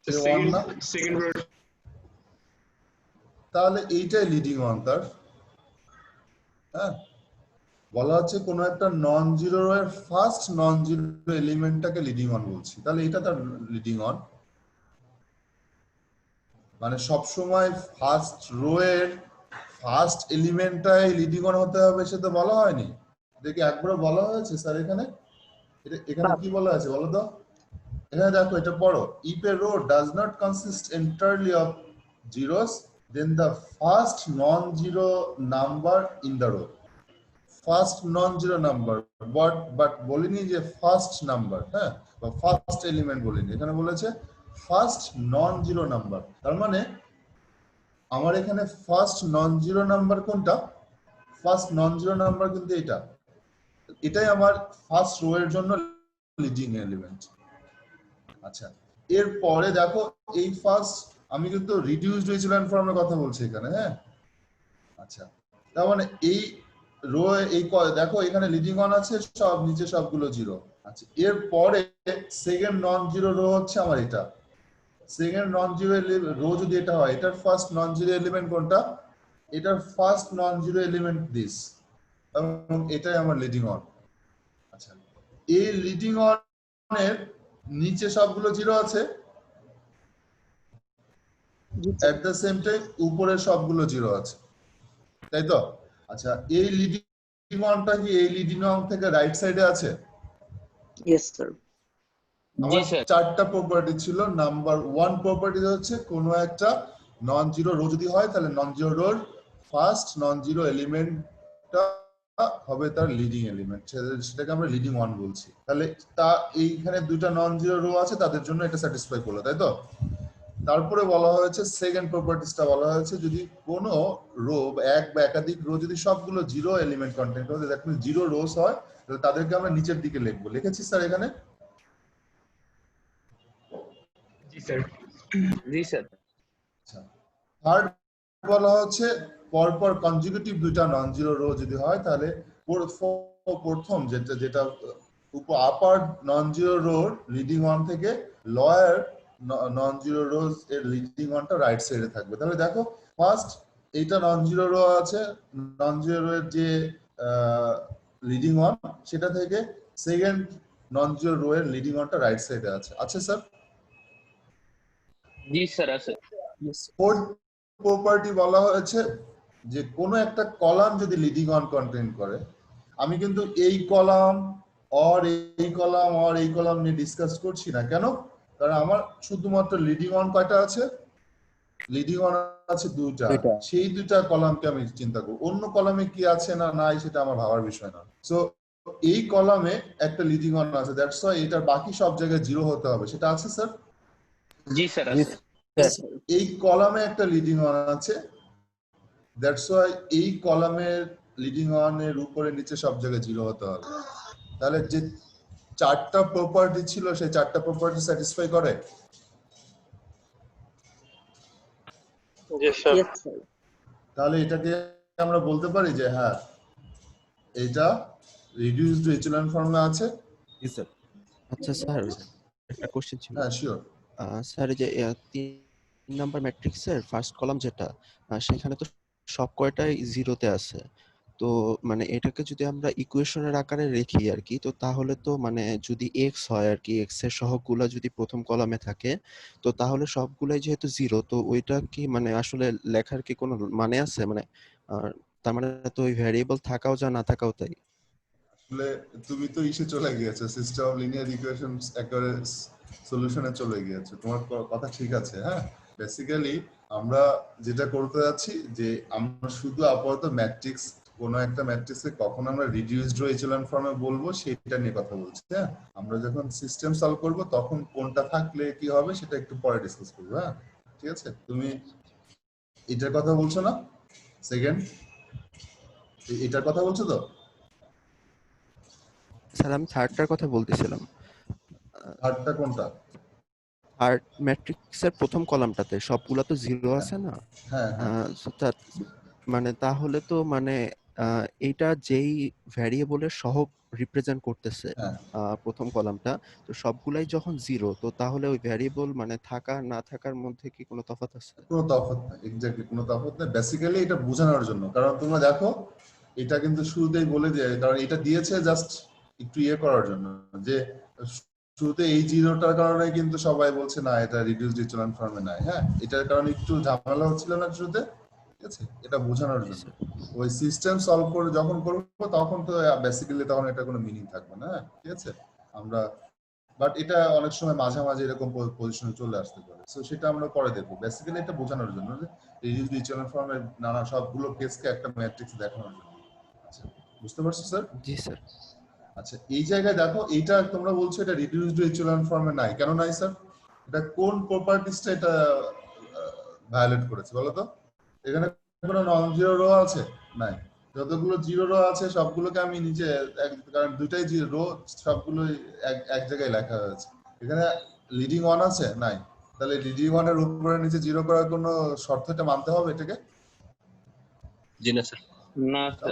এ ওয়ান না? Second rho. তাহলে এইটাই লিডিং ওয়ান তার, হ্যাঁ বলা হচ্ছে কোনো একটা নন জিরো রো এর ফার্স্ট নন জিরো এলিমেন্টটাকে লিডিং অন বলছি, তাহলে এটা তার লিডিং অন। মানে সবসময় ফার্স্ট রো এর ফার্স্ট এলিমেন্টটাই লিডিং অন হতে হবে সে তো বলা হয়নি, দেখি একবারও বলা হয়েছে স্যার এখানে? এখানে কি বলা আছে বলো তো? এখানে দেখো এটা পড়ো, if a row does not consist entirely of zeros then the first non-zero number in the row, first non zero number, but বলিনি যে ফার্স্ট নাম্বার, হ্যাঁ বা ফার্স্ট এলিমেন্ট বলিনি, এখানে বলেছে ফার্স্ট নন জিরো নাম্বার। তার মানে আমার এখানে ফার্স্ট নন জিরো নাম্বার কোনটা? ফার্স্ট নন জিরো নাম্বার কিন্তু এটা, এটাই আমার ফার্স্ট রো এর জন্য লিডিং এলিমেন্ট। আচ্ছা এরপরে দেখো এই ফার্স্ট, আমি কিন্তু রিডিউসড রিচুয়াল ফর্মের কথা বলছি এখানে, হ্যাঁ আচ্ছা তার মানে এই রো এই দেখো এখানে লিডিং অন আছে, সব নিচে সবগুলো জিরো। আচ্ছা এরপরে সেকেন্ড নন জিরো রো হচ্ছে আমার এটা, সেকেন্ড নন জিরো রো যদি এটা হয় এটার ফার্স্ট নন জিরো এলিমেন্ট কোনটা? এটার first non zero element this, এবং এটাই আমার লিডিং অন। আচ্ছা এই লিডিং অন এর নিচে সবগুলো জিরো আছে, এট দ্য সেম টাইম উপরে সবগুলো জিরো আছে, তাই তো? আচ্ছা এই লিডিং অনটা কি এই লিডিং অন থেকে রাইট সাইডে আছে? Yes sir. আমার চারটা প্রপার্টি ছিল। নাম্বার 1 প্রপার্টি হচ্ছে কোনো একটা নন জিরো রো যদি হয় তাহলে নন জিরো রোর ফার্স্ট নন জিরো এলিমেন্টটা হবে তার লিডিং এলিমেন্ট, সেটাকে আমরা লিডিং ওয়ান বলছি। তাহলে তা এইখানে দুইটা নন জিরো রো আছে, তাদের জন্য এটা স্যাটিসফাই করলো, তাই তো? তারপরে বলা হয়েছে সেকেন্ড প্রপার্টিসটা বলা হয়েছে যদি কোনো রো এক বা একাধিক রো যদি সবগুলো জিরো এলিমেন্ট কন্টেন্ট হয়, দ্যাট মিন্স জিরো রোস হয়, তাহলে তাদেরকে আমরা নিচের দিকে লিখবো। লিখেছি স্যার এখানে? জি স্যার। জি স্যার। আচ্ছা থার্ড বলা হচ্ছে পরপর কনজিকিউটিভ দুইটা নন জিরো রো যদি হয় তাহলে প্রথম যেটা আপার নন জিরো রোর লিডিং ওয়ান থেকে লোয়ার নন জিরো রোজ এর লিডিং ওয়ানটা রাইট সাইডে থাকবে। তাহলে দেখো ফার্স্ট এইটা নন জিরো রো আছে, নন জিরো রো এর যে লিডিং ওয়ান সেটা থেকে সেকেন্ড নন জিরো রো এর লিডিং ওয়ানটা রাইট সাইডে আছে। আচ্ছা স্যার? জি স্যার আছে। ফোর্থ প্রপার্টি বলা হয়েছে যে কোনো একটা কলাম যদি লিডিং অন কন্টেন্ট করে, আমি কিন্তু এই কলাম অর এই কলাম অর এই কলাম নিয়ে ডিসকাস করছি না, কেন? কারণ আমার শুধুমাত্র লিডিং অন কয়টা আছে? লিডিং অন আছে দুইটা, সেই দুইটা কলামকে আমি চিন্তা করব, অন্য কলামে কি আছে না নাই সেটা আমার ভাবার বিষয় না। সো এই কলামে একটা লিডিং অন আছে, দ্যাটস ওয়াই এটার বাকি সব জায়গায় জিরো হতে হবে, সেটা আছে স্যার? জি স্যার আছে। এই কলামে একটা লিডিং অন আছে, দ্যাটস ওয়াই এই কলামের লিডিং অন এর উপরে নিচে সব জায়গায় জিরো হতে হবে। তাহলে যে চারটা প্রপার্টি ছিল সেই চারটা প্রপার্টি স্যাটিসফাই করে? তাহলে এটাকে আমরা বলতে পারি যে হ্যাঁ এটা রিডিউসড ইচেলন ফর্মে আছে। জি স্যার। আচ্ছা স্যার একটা কোশ্চেন ছিল। হ্যাঁ শিওর। স্যার এই যে 3 নাম্বার ম্যাট্রিক্সের ফার্স্ট কলাম যেটা, সেখানে তো সব কয়টাই জিরোতে আছে, তো মানে এটাকে যদি আমরা ইকুয়েশনের আকারে রেখি আর কি, তো তাহলে তো মানে যদি এক্স হয় আর কি, এক্স এর সহগগুলা যদি প্রথম কলামে থাকে, তো তাহলে সবগুলাই যেহেতু জিরো, তো ওইটা কি মানে আসলে লেখার কি কোনো মানে আছে? মানে তার মানে তো ওই ভ্যারিয়েবল থাকাও যা না থাকাও তাই। আসলে তুমি তো ইসে চলে গিয়েছো, সিস্টেম অফ লিনিয়ার ইকুয়েশনস একেবারে সলিউশনে চলে গিয়েছো, তোমার কথা ঠিক আছে। হ্যাঁ বেসিক্যালি আমরা যেটা করতে যাচ্ছি যে আমরা শুধু আপাতত ম্যাট্রিক্স কোন একটা ম্যাট্রিক্সকে কখন আমরা রিডিউসড রো এচেলন ফর্মে বলবো সেটা নিয়ে কথা বলছি। হ্যাঁ, আমরা যখন সিস্টেম সলভ করব তখন কোনটা থাকলে কি হবে সেটা একটু পরে ডিসকাস করব। হ্যাঁ, ঠিক আছে। তুমি এটার কথা বলছো না? সেকেন্ড, এটার কথা বলছো তো? স্যার আমি থার্ডটার কথা বলতেছিলাম। থার্ডটা কোনটা? থার্ড ম্যাট্রিক্সের প্রথম কলামটাতে সবগুলা তো জিরো আছে না? হ্যাঁ হ্যাঁ, so মানে তাহলে তো মানে এইটা যেই ভ্যারিয়েবলের সহগ রিপ্রেজেন্ট করতেছে হ্যাঁ। প্রথম কলামটা, তো সবগুলাই যখন জিরো, তো তাহলে ওই ভ্যারিয়েবল মানে থাকা না থাকার মধ্যে কি কোনো তফাৎ আছে? কোনো তফাৎ নাই, এক্স্যাক্টলি কোনো তফাৎ নাই। বেসিক্যালি এটা বোঝানোর জন্য, কারণ তোমরা দেখো এটা কিন্তু শুরুতেই বলে দেয়, কারণ এটা দিয়েছে জাস্ট একটু ইয়ে করার জন্য, যে শুরুতে এই জিরোটার কারণে কিন্তু সবাই বলছে না এটা রিডিউসড ইচেলন ফর্মে নাই। হ্যাঁ, এটার কারণে একটু ঝামেলা হচ্ছিল না শুরুতে, ঠিক আছে, এটা বোঝানোর জন্য। ওই সিস্টেম সলভ করে যখন করবো তখন তো বেসিক্যালি তখন এটা কোনো মিনিং থাকবে না। ঠিক আছে, আমরা বাট এটা অনেক সময় মাঝামাঝি এরকম পজিশনে চলে আসতে পারে, সো সেটা আমরা পরে দেখবো। বেসিক্যালি এটা বোঝানোর জন্য যে রিডিউসড ইচেলন ফর্মের নানা সবগুলো কেসকে একটা ম্যাট্রিক্স দেখানোর জন্য। আচ্ছা, বুঝতে পারছো স্যার? জি স্যার। আচ্ছা, এই জায়গায় দেখো এইটা তোমরা বলছো এটা রিডিউসড ইচেলন ফর্মে নাই, কেন নাই স্যার? এটা কোন প্রপার্টিসটা এটা ভায়োলেট করেছে বলো তো? এখানে কোনো নন জিরো রো আছে? নাই। যতগুলো জিরো রো আছে সবগুলোকে আমি নিচে, কারণ দুইটাই রো, সবগুলো এক জায়গায় লেখা হয়েছে। এখানে লিডিং ওয়ান আছে? নাই। তাহলে লিডিং ওয়ানের উপরে নিচে জিরো করার কোনো শর্ত এটা মানতে হবে এটাকে? জি না স্যার। না স্যার।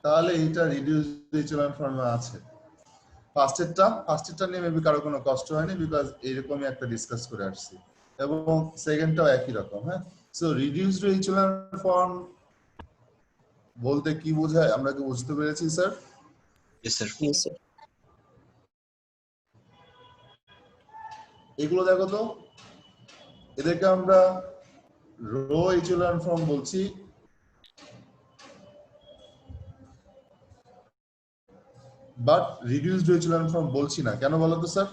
তাহলে এইটা রিডিউসড ইচেলন ফর্মে আছে। ফার্স্টেরটা নিয়ে মেবি কারো কোনো কষ্ট হয়নি, বিকজ এইরকমই একটা ডিসকাস করে আসছি, এবং সেকেন্ডটাও একই রকম। হ্যাঁ, সো রিডিউসড ইচেলন ফর্ম বলতে কি বোঝায় আমরা কি বুঝতে পেরেছি স্যার? জি স্যার। Yes, sir. এগুলো দেখো তো, এদেরকে আমরা রো ইচেলন ফর্ম বলছি, বাট রিডিউসড ইচেলন ফর্ম বলছি না, কেন বলো তো স্যার?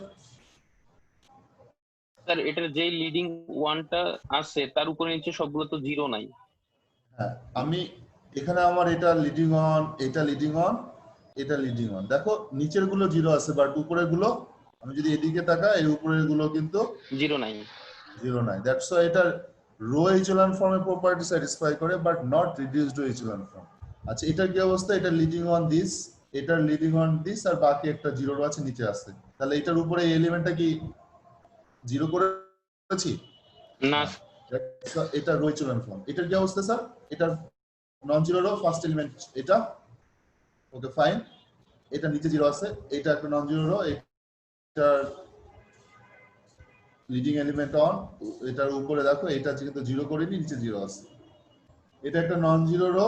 স্যার এটার যে লিডিং ওয়ানটা আছে তার উপরে নিচে সবগুলো তো জিরো নাই। হ্যাঁ, আমি এখানে আমার এটা লিডিং অন, এটা লিডিং অন, এটা লিডিং অন, দেখো নিচের গুলো জিরো আছে, বাট উপরের গুলো আমি যদি এদিকে তাকাই, এই উপরের গুলো কিন্তু জিরো নাই। জিরো নাই। দ্যাটস ওয়াই এটা রো ইচেলন ফর্মের প্রপার্টি স্যাটিসফাই করে, but not reduced echelon form. আচ্ছা, এটার কি অবস্থা? এটা লিডিং অন দিস, এটার লিডিং অন দিস, আর বাকি একটা জিরো আছে নিচে আছে। তাহলে এটার উপরে এই এলিমেন্টটা কি জিরো করেছি? না এটা রো ইচেলন ফর্ম। এটার কি অবস্থা স্যার? এটা non zero row, first element এটা, ওকে ফাইন, এটা নিচে জিরো আছে, এটা একটা নন জিরো রো, এটার লিডিং এলিমেন্ট অন, এটার উপরে দেখো এটা কিন্তু জিরো করিনি, নিচে জিরো আছে, এটা একটা নন জিরো রো,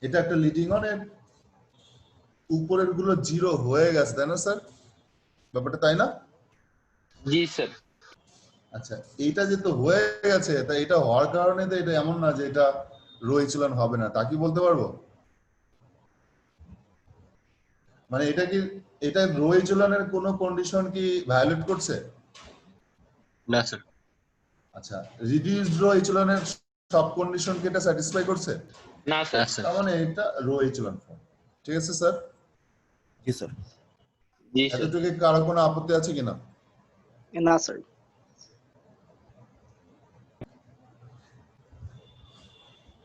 এটা একটা লিডিং অন, এর উপরের গুলো জিরো হয়ে গেছে, তাই না স্যার? ব্যাপারটা তাই না? জি স্যার। আচ্ছা, এইটা যেহেতু হয়ে গেছে, তাই এটা হওয়ার কারণে তো এটা এমন না যে এটা রো ইচেলন হবে না, তা কি বলতে পারবো? মানে এটা কি, এটা রো ইচেলনের কোনো কন্ডিশন কি ভায়োলেট করছে? না স্যার। আচ্ছা, রিডিউসড রো ইচেলনের সব কন্ডিশন কি এটা স্যাটিসফাই করছে? না না স্যার। স্যার। তার মানে এটা রো ইচেলন ফর্ম। ঠিক আছে স্যার? জি স্যার। জি স্যার। এতটুকু কারো কোনো আপত্তি আছে কিনা? No, sir.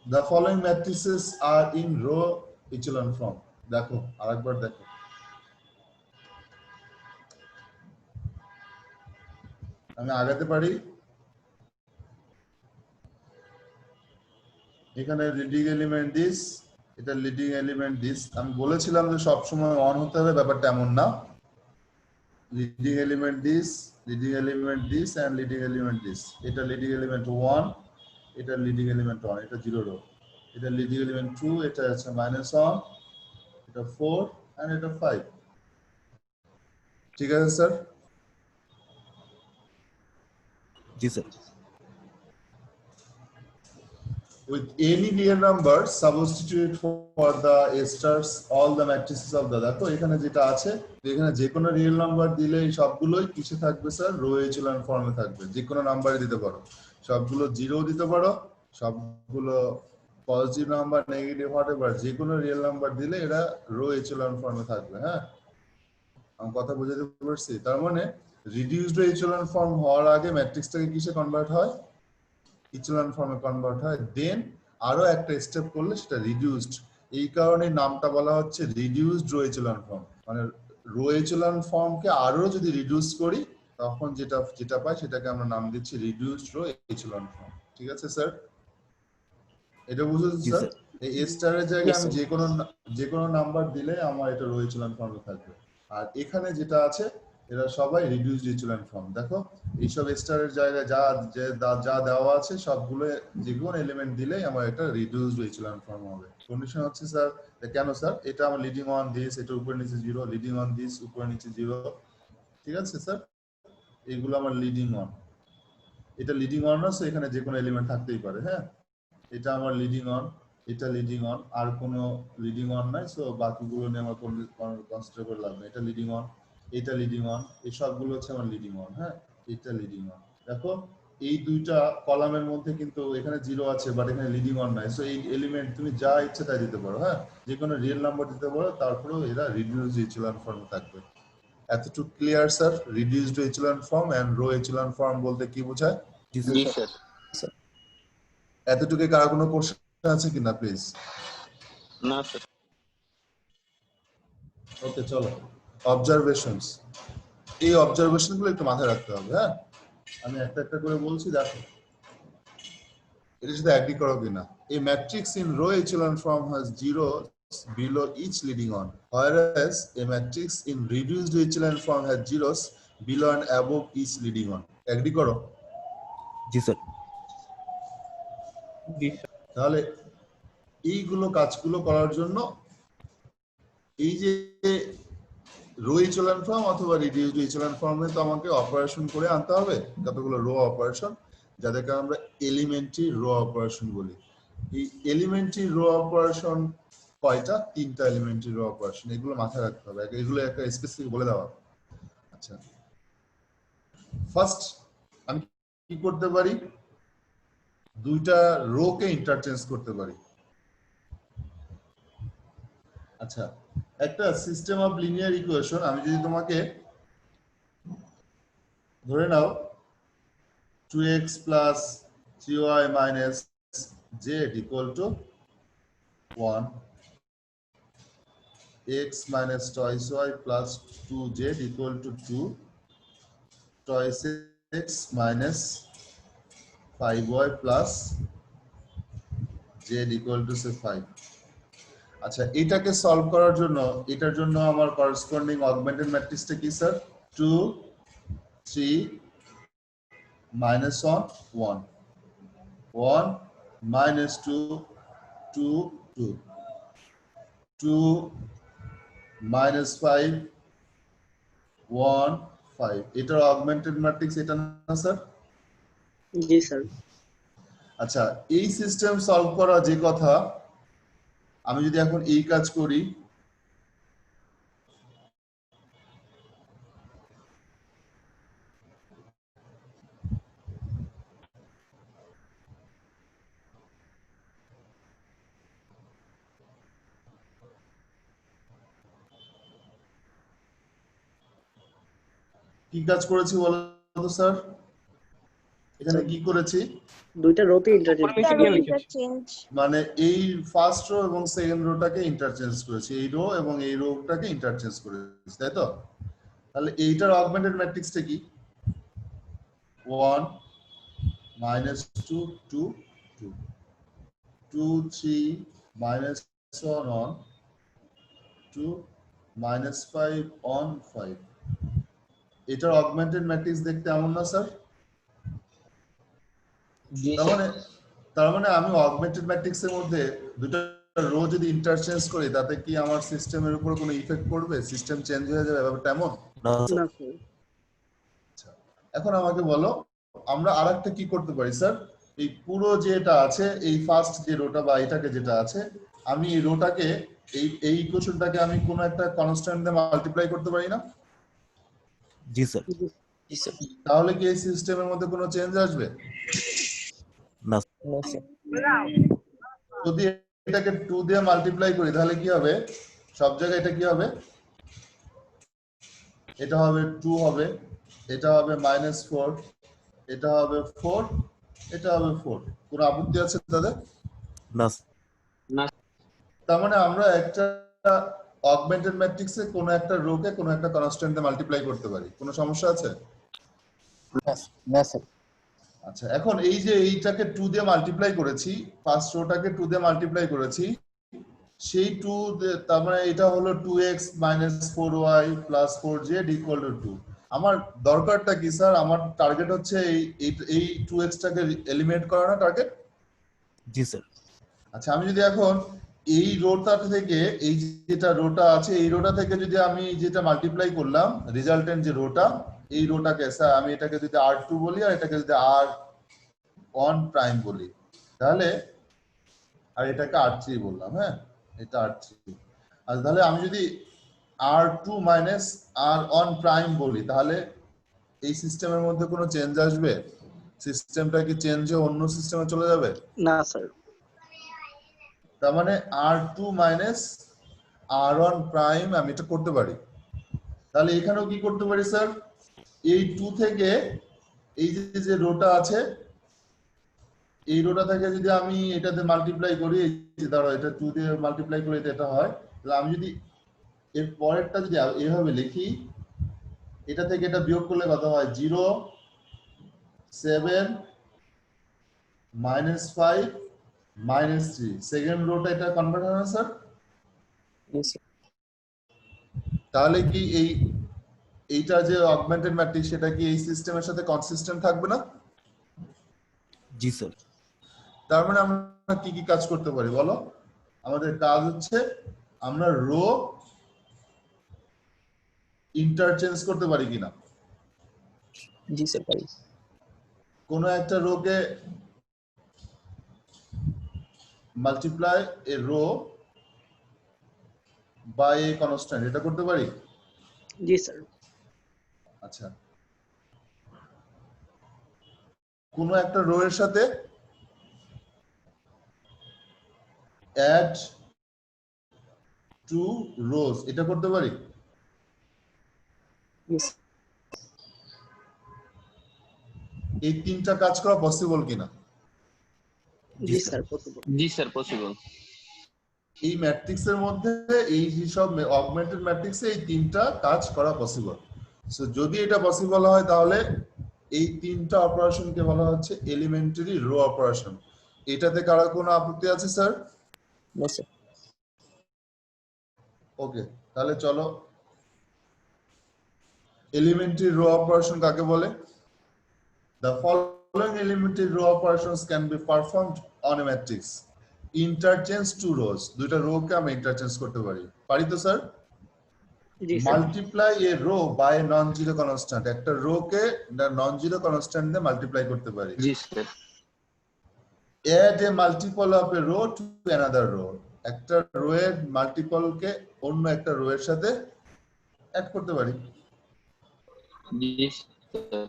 The following matrices are in row echelon form. দেখো আরেকবার দেখো, আমি আগাতে পারি। এখানে লিডিং এলিমেন্ট দিস, এটা লিডিং এলিমেন্ট দিস। আমি বলেছিলাম যে সব সময় অন হতে হবে, ব্যাপারটা এমন না। Leading element this, leading element this and leading element this. এটা লিডিং এলিমেন্ট 1, এটা লিডিং এলিমেন্ট 1, এটা 0 রো। এটা লিডিং এলিমেন্ট 2, এটা আছে -1, এটা 4 এন্ড এটা 5। ঠিক আছে স্যার? জি sir. With any real number substitute for the stars all the matrices of the, দেখো এখানে যেটা আছে, এখানে যে কোনো রিয়েল নাম্বার দিলে এই সবগুলোই কিসে থাকবে স্যার? রো এচেলন ফর্মে থাকবে। যে কোনো নাম্বারে দিতে পারো, সবগুলো জিরো দিতে পারো, সবগুলো পজিটিভ নাম্বার, নেগেটিভ, হোয়াটএভার, যে কোনো রিয়েল নাম্বার দিলে এরা রো এচেলন ফর্মে থাকবে। হ্যাঁ, আমি কথা বুঝাতে পারছি? তার মানে রিডিউসড এচেলন ফর্ম হওয়ার আগে ম্যাট্রিক্সটাকে কিসে কনভার্ট হয়? ইচেলন ফর্মে কনভার্ট হয়। দেন আরো একটা স্টেপ করলে সেটা রিডিউসড। এই কারণে নামটা বলা হচ্ছে রিডিউসড রো এচেলন ফর্ম। মানে রো এচেলন ফর্মকে আরো যদি রিডিউস করি তখন যেটা পাই সেটাকে আমরা নাম দিচ্ছি রিডিউসড রো এচেলন ফর্ম। ঠিক আছে স্যার? এটা বুঝেছেন জি স্যার? স্যার। এই স্টারের জায়গায় Yes, আমি sir. যে কোনো নাম্বার দিলে আমার এটা রো এচেলন ফর্মে থাকবে। আর এখানে যেটা আছে এরা সবাই রিডিউসড এচেলন ফর্ম। দেখো এইসব স্টারের জায়গায় যা দেওয়া আছে সবগুলো যে কোনো এলিমেন্ট দিলেই আমার এটা রিডিউসড এচেলন ফর্ম হবে। কন্ডিশন হচ্ছে স্যার, কেন স্যার? এটা আমার লিডিং অন দিস, এটা উপরে নিচে 0, লিডিং অন দিস, উপরে নিচে 0। ঠিক আছে স্যার? এগুলো আমার লিডিং অন। এটা লিডিং অন না, সো এখানে যে কোনো এলিমেন্ট থাকতেই পারে। হ্যাঁ, এটা আমার লিডিং অন, এটা লিডিং অন, আর কোনো লিডিং অন নাই, সো বাকিগুলো নিয়ে আমার কোনো কনসিডার করে লাভ নেই। এটা লিডিং অন, এটা লিডিং অন, এই সবগুলো হচ্ছে আমার লিডিং অন। হ্যাঁ, এটা লিডিং অন। দেখো এই দুইটা কলামের মধ্যে কিন্তু এখানে 0 আছে বাট এখানে লিডিং অন নাই, সো এই এলিমেন্ট তুমি যা ইচ্ছে তাই দিতে পারো। হ্যাঁ, যে কোনো রিয়েল নাম্বার দিতে পারো, তারপরেও এরা রিডিউসড এচেলন ফর্মে থাকবে। এতটুকু clear sir? Reduced echelon form and row echelon form বলতে কি বোঝায়? জি জি স্যার। স্যার। এতটুকু কার কোনো কোশ্চেন আছে কিনা প্লিজ? না স্যার। ওকে, চলো অবজারভেশনস। এই অবজারভেশন গুলো একটু মাথায় রাখতে হবে। হ্যাঁ, আমি একটা একটা করে বলছি, দেখো এটার সাথে অ্যাগ্রি করো কিনা। A matrix in row echelon form has zeros below each leading on, whereas a matrix in reduced echelon form has zeros below and above each leading on. Agree করো? জি স্যার। জি স্যার। তাহলে এইগুলো কাজগুলো করার জন্য এই যে রো ইচেলন ফর্ম অথবা রিডিউসড ইচেলন ফর্মে তো আমাকে অপারেশন করে আনতে হবে, কতগুলো রো অপারেশন, যাদেরকে আমরা এলিমেন্টারি রো অপারেশন বলি। এই এলিমেন্টারি রো অপারেশন কয়টা? 3টা এলিমেন্টারি রো অপারেশন। এগুলো মাথায় রাখতে হবে, এগুলো একটা স্পেসিফিক বলে দেওয়া। আচ্ছা, ফার্স্ট আমি কি করতে পারি? দুইটা রো কে ইন্টারচেঞ্জ করতে পারি। আচ্ছা, একটা সিস্টেম অফ লিনিয়ার ইকুয়েশন আমি যদি তোমাকে ধরে নাও 2x plus 3y minus z equal to 1, x minus twice y plus 2z equal to 2, twice x minus 5y plus z equal to say 5. আচ্ছা, এটাকে সলভ করার জন্য এটার জন্য আমার করেসপন্ডিং অগমেন্টেড ম্যাট্রিক্সটা কি স্যার? 2 3 minus 1 1 1 minus 2 2 2 2 minus 5 1 5। এটার অগমেন্টেড ম্যাট্রিক্স এটা না স্যার? জি স্যার। আচ্ছা, এই সিস্টেম সলভ করা যে কথা, আমি যদি এখন এই কাজ করি, কি কাজ করেছি বলো তো স্যার? এখানে কি করেছি? দুইটা রোতে ইন্টারচেঞ্জ ইন্টারচেঞ্জ। মানে এই ফার্স্ট রো এবং সেকেন্ড রোটাকে ইন্টারচেঞ্জ করেছি, এই রো এবং এই রোটাকে ইন্টারচেঞ্জ করেছি, তাই তো? তাহলে এইটার অগমেন্টেড ম্যাট্রিক্সটা কি? 1 minus 2 2 2 2 3 minus 1 on 2 minus 5 on 5। এটার অগমেন্টেড ম্যাট্রিক্স দেখতে এমন না স্যার? জি তার স্যার। মানে আমি অগমেন্টেড ম্যাট্রিক্সের মধ্যে দুটো রো যদি ইন্টারচেঞ্জ করি তাতে কি আমার সিস্টেমের উপর কোনো ইফেক্ট পড়বে? সিস্টেম চেঞ্জ হয়ে যাবে ব্যাপারটা এমন? না স্যার। না স্যার। আচ্ছা, এখন আমাকে বলো আমরা আরেকটা কি করতে পারি স্যার? এই পুরো যেটা আছে, এই ফার্স্ট যে রোটা বা এটাকে যেটা আছে, আমি এই রোটাকে এই ইকুয়েশনটাকে আমি কোনো একটা কনস্ট্যান্ট দিয়ে মাল্টিপ্লাই করতে পারি না? জি স্যার। জি স্যার। তাহলে কি এই সিস্টেমের মধ্যে কোনো চেঞ্জ আসবে? না না স্যার। যদি এটাকে 2 দিয়ে মাল্টিপ্লাই করি তাহলে কি হবে? সব জায়গায় এটা কি হবে? এটা হবে 2 হবে, এটা হবে -4, এটা হবে 4, এটা হবে 4। কোনো আপত্তি আছে তাদের? না না তার মানে আমরা একটা অগমেন্টেড ম্যাট্রিক্সে কোনো একটা রোকে কোনো একটা কনস্ট্যান্ট দিয়ে মাল্টিপ্লাই করতে পারি। কোনো সমস্যা আছে? না স্যার আচ্ছা, এখন এই যে এইটাকে 2 দিয়ে মাল্টিপ্লাই করেছি, ফার্স্ট রোটাকে 2 দিয়ে মাল্টিপ্লাই করেছি, সেই 2 তার মানে এটা হলো 2x - 4y + 4z = 2। আমার দরকারটা কি স্যার? আমার টার্গেট হচ্ছে এই 2x টাকে এলিমিনেট করা না টার্গেট? জি স্যার আচ্ছা, আমি যদি এখন এই রোটা থেকে এই যেটা রোটা আছে এই রোটা থেকে যদি আমি যেটা মাল্টিপ্লাই করলাম রেজাল্টেন্ট যে রোটা, এই রোটাকে স্যার আমি এটাকে যদি R2 বলি আর এটাকে যদি R1 প্রাইম বলি তাহলে, আর এটাকে R3 বললাম, হ্যাঁ এটা R3। আর তাহলে আমি যদি R2 - R1 প্রাইম বলি তাহলে এই সিস্টেমের মধ্যে কোনো চেঞ্জ আসবে? সিস্টেমটা কি চেঞ্জ হয়ে অন্য সিস্টেমে চলে যাবে? না স্যার। তার মানে R2 - R1 প্রাইম আমি এটা করতে পারি। তাহলে এখানেও কি করতে পারি স্যার? এই 2 থেকে এই যে রোটা আছে এই রোটা থেকে যদি আমি এটাতে মাল্টিপ্লাই করি, এই যে ধরো এটা 2 দিয়ে মাল্টিপ্লাই করে এটা হয়, তাহলে আমি যদি এর পরেরটা যদি এইভাবে লিখি, এটা থেকে এটা বিয়োগ করলে কত হয়? 0 7 -5 -3। সেকেন্ড রোটা এটা কনভার্ট হয় না স্যার? তাহলে কি এইটা যে অগমেন্টেড ম্যাট্রিক্স সেটা কি এই সিস্টেমের সাথে কনসিস্টেন্ট থাকবে না? জি স্যার তার মানে আমরা কি কি কাজ করতে পারি বলো? আমাদের কাজ হচ্ছে আমরা রো ইন্টারচেঞ্জ করতে পারি কিনা। জি স্যার পারি কোনো একটা রোকে multiply a row by a constant, এটা করতে পারি? জি স্যার। আচ্ছা, কোনো একটা রো এর সাথে অ্যাড 2 রোজ, এটা করতে পারি? এই তিনটা কাজ করা পসিবল কিনা? জি স্যার পসিবল। জি স্যার পসিবল। এই ম্যাট্রিক্সের মধ্যে এই যে সব অগমেন্টেড ম্যাট্রিক্সে এই তিনটা কাজ করা পসিবল। সো যদি এটা পসিবল হয় তাহলে এই তিনটা অপারেশনকে বলা হচ্ছে এলিমেন্টারি রো অপারেশন। এটাতে কারো কোনো আপত্তি আছে স্যার? না স্যার ওকে, তাহলে চলো এলিমেন্টারি রো অপারেশন কাকে বলে? The following elementary row operations can be performed on a matrix. Interchange 2 rows, দুইটা রো কে আমরা ইন্টারচেঞ্জ করতে পারি। পারি তো স্যার? জি sir. Multiply a row by non zero constant, একটা রো কে নন জিরো কনস্ট্যান্ট দিয়ে মাল্টিপ্লাই করতে পারি। জি sir. Add a multiple of a row to another row, একটা রো এর মাল্টিপল কে অন্য একটা রো এর সাথে অ্যাড করতে পারি। জি স্যার।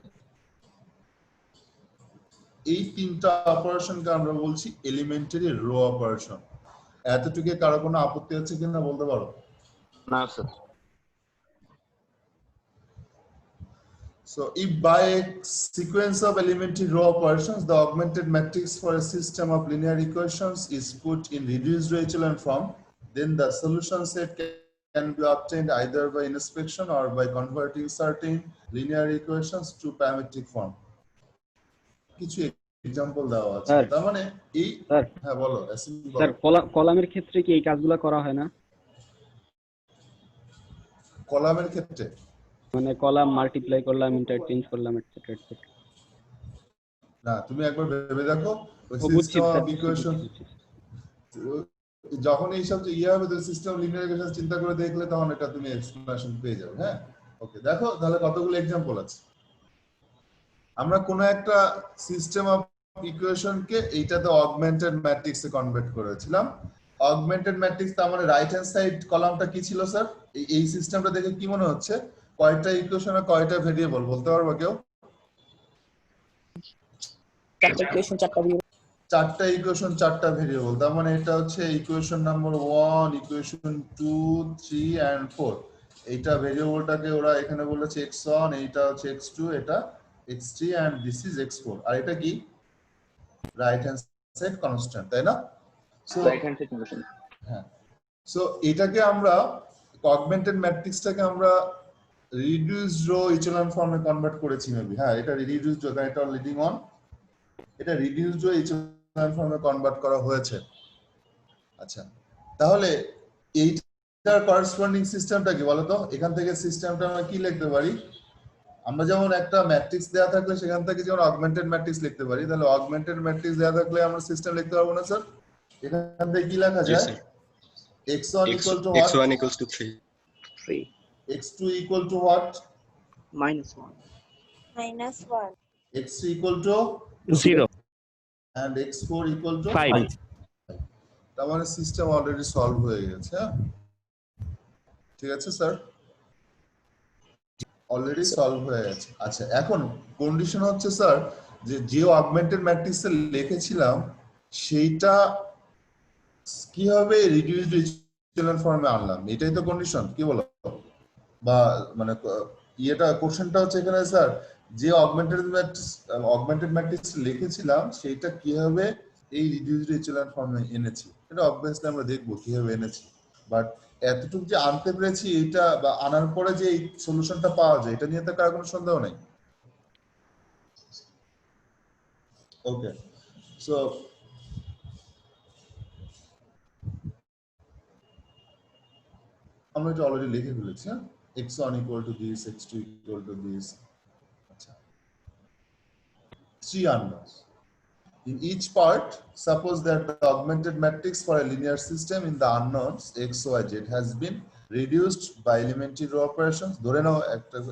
এই তিনটা অপারেশনকে আমরা বলছি এলিমেন্টারি রো অপারেশন। এতটুকু কারো কোনো আপত্তি আছে কিনা বলতে পারো? না sir. So if by a sequence of elementary row operations the augmented matrix for a system of linear equations is put in reduced row echelon form, then the solution set can be obtained either by inspection or by converting certain linear equations to parametric form. কিছু এক্সাম্পল দেওয়া আছে। স্যার, তার মানে এই স্যার হ্যাঁ বলো স্যার কলামের ক্ষেত্রে কি এই কাজগুলো করা হয় না? কলামের ক্ষেত্রে মানে কলাম মাল্টিপ্লাই করলাম, ইন্টারচেঞ্জ করলাম, এটসেট্রা এটসেট্রা। না, তুমি একবার ভেবে দেখো ওই বুঝছি সিস্টেম স্যার, অফ ইকুয়েশন যখন এইসব যে ইয়ে হবে, সিস্টেম লিনিয়ার ইকুয়েশন চিন্তা করে দেখলে তখন এটা তুমি এক্সপ্লেনেশন পেয়ে যাবে। হ্যাঁ, ওকে, দেখো তাহলে কতগুলো এক্সাম্পল আছে। আমরা কোন একটা সিস্টেম অফ ইকুয়েশনকে এইটাতে অগমেন্টেড ম্যাট্রিক্সে কনভার্ট করেছিলাম। অগমেন্টেড ম্যাট্রিক্স তার মানে রাইট হ্যান্ড সাইড কলামটা কি ছিল স্যার? এই সিস্টেমটা দেখে কি মনে হচ্ছে? কয়টা ইকুয়েশন আর কয়টা ভেরিয়েবল বলতে পারবে কেউ? চারটা ইকুয়েশন, চারটা ভেরিয়েবল, তার মানে এটা হচ্ছে ইকুয়েশন নাম্বার 1, ইকুয়েশন 2, 3 এন্ড 4। এইটা ভেরিয়েবলটাকে ওরা এখানে বলেছে x1, এইটা হচ্ছে x2, এটা x3 and this is x4। আর এটা কি রাইট হ্যান্ড সাইড কনস্ট্যান্ট, তাই না? So right hand side function. হ্যাঁ, সো এটাকে আমরা অগমেন্টেড ম্যাট্রিক্সটাকে আমরা রিডিউসড রো ইচেলন ফর্মে কনভার্ট করেছি মেবি। হ্যাঁ, এটা রিডিউসড রো, এটা লিডিং অন, এটা রিডিউসড রো ইচেলন ফর্মে কনভার্ট করা হয়েছে। আচ্ছা, তাহলে এইটার করেসপন্ডিং সিস্টেমটা কি বলতো? এখান থেকে সিস্টেমটা আমরা কি লিখতে পারি? আমরা যেমন একটা ম্যাট্রিক্স দেয়া থাকলে সেখান থেকে যেমন অগমেন্টেড ম্যাট্রিক্স লিখতে পারি, তাহলে অগমেন্টেড ম্যাট্রিক্স দেয়া থাকলে আমরা সিস্টেম লিখতে পারবো না স্যার? এখান থেকে কি লেখা জি যায়? Sir. x1 equal to what? x1 equals to 3. 3 x2 equal to what? -1 -1 x3 equal to 0 and x4 equal to 5 তার মানে সিস্টেম অলরেডি সলভ হয়ে গেছে। হ্যাঁ, ঠিক আছে স্যার, অলরেডি সলভ হয়ে গেছে। আচ্ছা, এখন কন্ডিশন হচ্ছে স্যার যে অগমেন্টেড ম্যাট্রিক্সে লিখেছিলাম সেইটা কিভাবে রিডিউসড ইচেলন ফর্মে আনলাম, এটাই তো কন্ডিশন, কি বলো? বা মানে ইয়েটা কোশ্চেনটা হচ্ছে এখানে স্যার যে অগমেন্টেড ম্যাট্রিক্স লিখেছিলাম সেইটা কিভাবে এই রিডিউসড ইচেলন ফর্মে এনেছি, এটা অবভিয়াসলি আমরা দেখবো কিভাবে এনেছি। বাট এতটুকু যে আনতে পেরেছি এটা, বা আনার পরে যে এই সলিউশনটা পাওয়া যায়, এটা নিয়ে তো কার কোনো সন্দেহ নেই। ওকে, সো আমরা এটা অলরেডি লিখে ফেলেছি। হ্যাঁ, x1 equal to this, x2 equal to this. আচ্ছা, 3 unknowns. In each part, suppose that the augmented matrix for a linear system in the unknowns x, y, z has been reduced by elementary row operations. ধরে নাও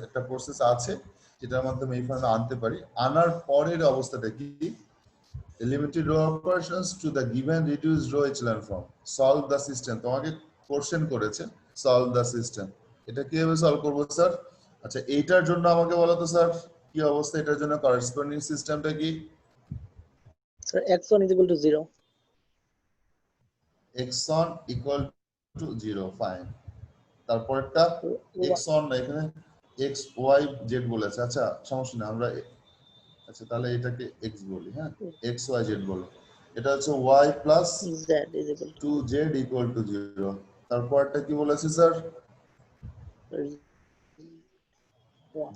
একটা প্রসেস আছে যেটার মাধ্যমে এই ফর্মে আনতে পারি। আনার পরের অবস্থাটা কি? Elementary row operations to the given reduced row echelon form. Solve the system. তোমাকে কোশ্চেন করেছে solve the system. এটা কিভাবে সলভ করব স্যার? আচ্ছা, এইটার জন্য আমাকে বলো তো স্যার কি অবস্থা, এটার জন্য করেসপন্ডিং সিস্টেমটা কি? Sir x1 = 0 x1 equal to 0, fine. তারপরটা x1 না, এখানে x y z বলেছে। আচ্ছা, সমস্যা না, আমরা আচ্ছা তাহলে এটাকে x বলি। হ্যাঁ, x y z বলো। এটা হচ্ছে y plus z = 2z equal to 0। তারপরটা কি বলেছে স্যার?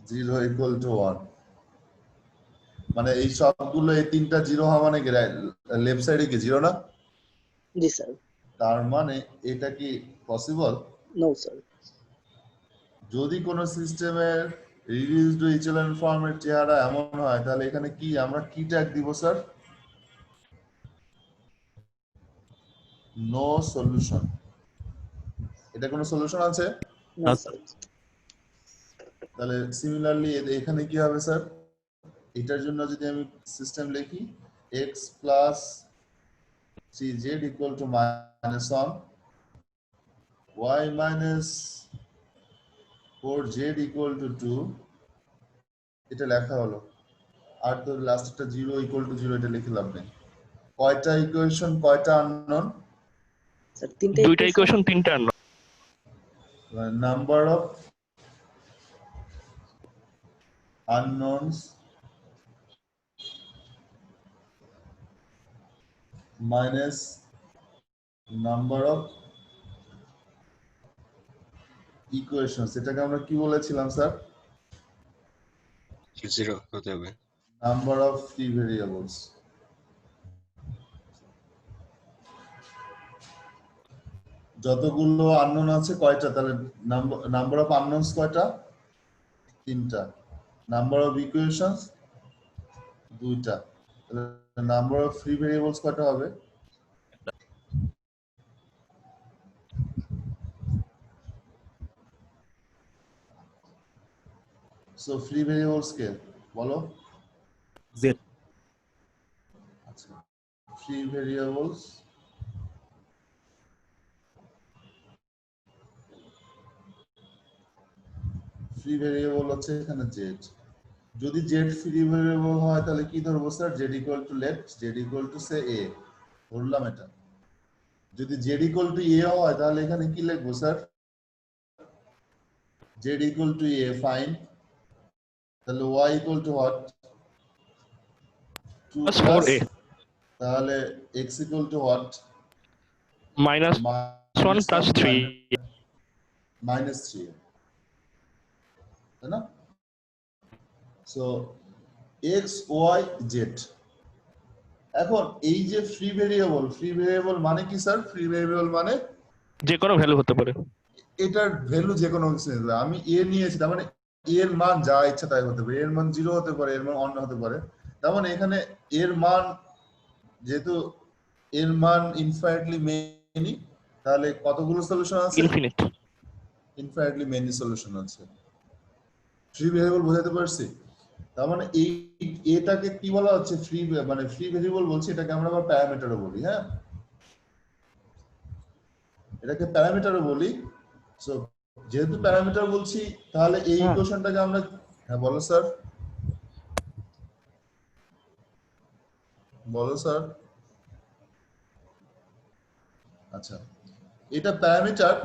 0 equal to 1। মানে এই সবগুলো, এই তিনটা জিরো হওয়া মানে কি লেফট সাইডে কি জিরো না? জি স্যার। তার মানে এটা কি পসিবল? No sir. যদি কোন সিস্টেমের রিডিউসড ইচেলন ফর্মের চেহারা এমন হয় তাহলে এখানে কি আমরা কি ট্যাগ দিব স্যার? No solution. এটা কোনো সলিউশন আছে? না স্যার। তাহলে সিমিলারলি এখানে কি হবে স্যার? এটার জন্য যদি আমি সিস্টেম লিখি x plus 3z equal to -1, y minus 4z equal to 2, এটা লেখা হলো। আর তো লাস্টটা 0 equal to 0, এটা লিখে লাভ নেই। কয়টা ইকুয়েশন, কয়টা আননোন? স্যার তিনটা দুইটা ইকুয়েশন, তিনটা unknown. Number of unknowns minus number of equations, এটাকে আমরা কি বলেছিলাম স্যার? 0 হতে হবে। Number of free variables। যতগুলো আননোন আছে কয়টা, তাহলে নাম্বার অফ আননোনস কয়টা? তিনটা। নাম্বার অফ ইকুয়েশনস দুইটা। তাহলে নাম্বার অফ ফ্রি ভেরিয়েবলস কয়টা হবে? সো ফ্রি ভেরিয়েবলস কে বলো? Z আচ্ছা, ফ্রি ভেরিয়েবলস হচ্ছে এখানে z। যদি জেড ফ্রি ভেরিয়েবল হয় তাহলে কি ধরবো sir? Z equal to let Z equal to say A, ধরলাম এটা। যদি জেড ইকুয়াল টু এ হয় তাহলে এখানে কি লিখবো sir? Z equal to A, fine. তাহলে Y equal to what? 2 Plus plus 4a তাহলে x equal to what? minus 1 plus 3. Minus 3, তাই না? So X Y Z. এখন এই যে ফ্রি ভেরিয়েবল মানে কি স্যার? ফ্রি ভেরিয়েবল মানে যে কোনো ভ্যালু হতে পারে। এটার ভ্যালু যে কোনো কিছু নিতে পারে। আমি এ নিয়েছি, তার মানে এর মান যা ইচ্ছা তাই হতে পারে। এর মান 0 হতে পারে, এর মান অন্য হতে পারে। তার মানে এখানে এর মান, যেহেতু এর মান ইনফাইনাইটলি মেনি, তাহলে কতগুলো সলিউশন আছে? ইনফিনিট। ইনফাইনাইটলি মেনি সলিউশন আছে। ফ্রি ভেরিয়েবল বোঝাতে পারছি? তার মানে এই এটাকে কি বলা হচ্ছে? ফ্রি, মানে ফ্রি ভেরিয়েবল বলছি, এটাকে আমরা আবার প্যারামিটারও বলি। হ্যাঁ, এটাকে প্যারামিটারও বলি। সো যেহেতু প্যারামিটার বলছি, তাহলে এই ইকুয়েশনটাকে আমরা, হ্যাঁ বলো স্যার, বলো স্যার। আচ্ছা, এটা প্যারামিটার,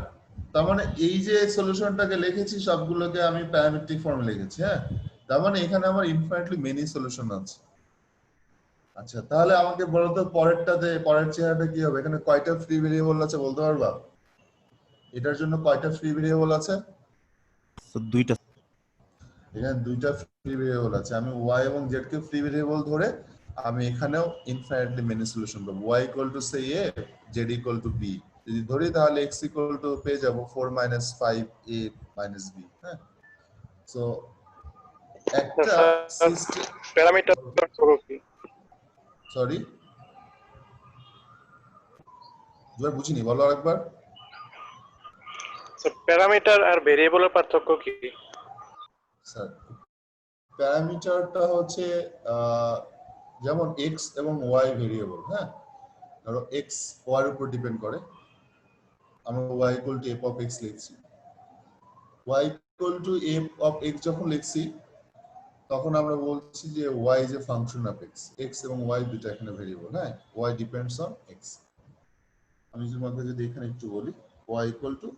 তার মানে এই যে সলিউশনটাকে লিখেছি সবগুলোকে আমি প্যারামেট্রিক ফর্মে লিখেছি। হ্যাঁ, তার মানে এখানে আমার ইনফিনিটলি মেনি সলিউশন আছে। আচ্ছা, তাহলে আমাকে বলো তো পরেরটাতে, পরের চেহারাটা কি হবে? এখানে কয়টা ফ্রি ভেরিয়েবল আছে বলতে পারবা? এটার জন্য কয়টা ফ্রি ভেরিয়েবল আছে? স্যার দুইটা। এখানে দুইটা ফ্রি ভেরিয়েবল আছে। আমি ওয়াই এবং জেড কে ফ্রি ভেরিয়েবল ধরে আমি এখানেও ইনফিনিটলি মেনি সলিউশন পাবো। Y equal to say A, Z equal to B যদি ধরি, তাহলে এক্স ইকুয়াল টু পেয়ে যাবো 4 - 5a - b। হ্যাঁ, সো একটা সিস্টেম প্যারামিটার পার্থক্য কি? সরি দুবার বুঝিনি, বলো আরেকবার। স্যার প্যারামিটার আর ভেরিয়েবলের পার্থক্য কি? স্যার প্যারামিটারটা হচ্ছে যেমন এক্স এবং ওয়াই ভেরিয়েবল। হ্যাঁ, ধরো এক্স ওয়াই এর উপর ডিপেন্ড করে, আমরা Y equal to F of X লিখছি। Y equal to F of X যখন লিখছি, তখন আমরা বলছি যে Y is a function of X. X এবং ওয়াই দুটো এখানে ভেরিয়েবল। হ্যাঁ, ওয়াই ডিপেন্ডস অন এক্স। আমি তোমাকে যদি এখানে একটু বলি, Y equal to